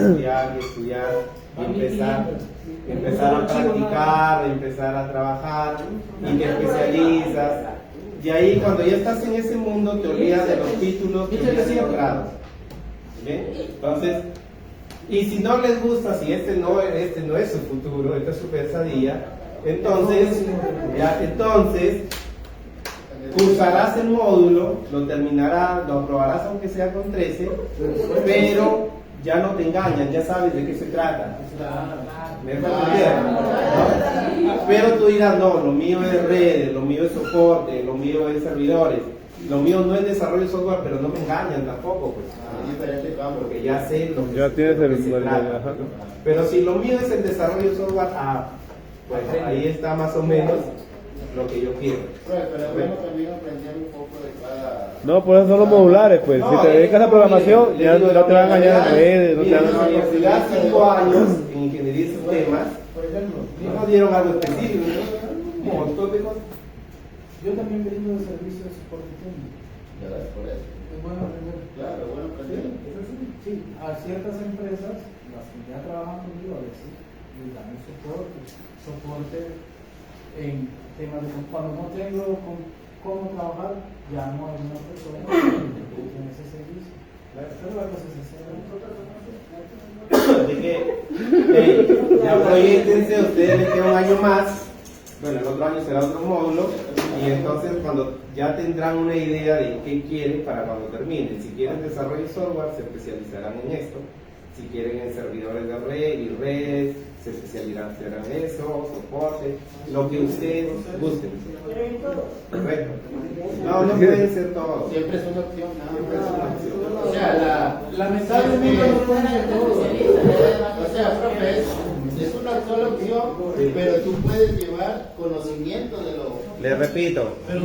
Speaker 4: y empezar a practicar, empezar a trabajar y te especializas. Y ahí cuando ya estás en ese mundo te olvidas de los títulos que ya has logrado. ¿Bien? Entonces, y si no les gusta, si este no es su futuro, esta es su pesadilla, entonces cursarás el módulo, lo terminarás, lo aprobarás aunque sea con 13, pero ya no te engañan, ya sabes de qué se trata. ¿Me entendieron? ¿No? Pero tú dirás, no, lo mío es redes, lo mío es soporte, lo mío es servidores, lo mío no es desarrollo de software, pero no me engañan tampoco, pues.
Speaker 8: Es diferente campo.
Speaker 4: Porque ya sé lo que,
Speaker 9: Ya tienes
Speaker 4: lo que
Speaker 9: el-
Speaker 4: se
Speaker 9: el-
Speaker 4: trata.
Speaker 9: ajá.
Speaker 4: Pero si lo mío es el desarrollo de software, pues ahí está más o menos lo que yo quiero.
Speaker 8: Pero es bueno también aprender un poco de cada.
Speaker 9: No, pues son los modulares, pues. Si te dedicas a programación, ya no te van a engañar en redes, no te
Speaker 4: Mira,
Speaker 9: van
Speaker 4: en la
Speaker 9: a...
Speaker 4: universidad 5 años en ingeniería de sistemas,
Speaker 1: Por ejemplo,
Speaker 4: no dieron algo específico, un montón de cosas.
Speaker 1: yo también brindo de servicio de soporte técnico.
Speaker 8: Ya ves, por eso.
Speaker 1: Es bueno aprender.
Speaker 8: Claro, bueno aprender.
Speaker 1: Sí, a ciertas empresas, las que ya trabajan conmigo, a veces les damos soporte en temas de cuando no tengo cómo trabajar, llamo a una persona que tiene ese servicio. Pero la cosa es hacer.
Speaker 4: Así que, ya proyectense, ustedes les queda un año más. Bueno, el otro año será otro módulo. Y entonces, cuando ya tendrán una idea de qué quieren para cuando terminen. Si quieren desarrollo de software, se especializarán en esto. Si quieren en servidores de red y redes, se especializarán en eso, soporte, lo que ustedes gusten. Correcto. No pueden ser todos.
Speaker 8: Siempre es una opción, nada
Speaker 4: Siempre es una
Speaker 8: más.
Speaker 4: opción.
Speaker 8: O sea,
Speaker 1: Lamentablemente no pueden ser todos.
Speaker 8: o sea, profe, es una sola opción, pero tú puedes llevar conocimiento de lo.
Speaker 4: Les repito,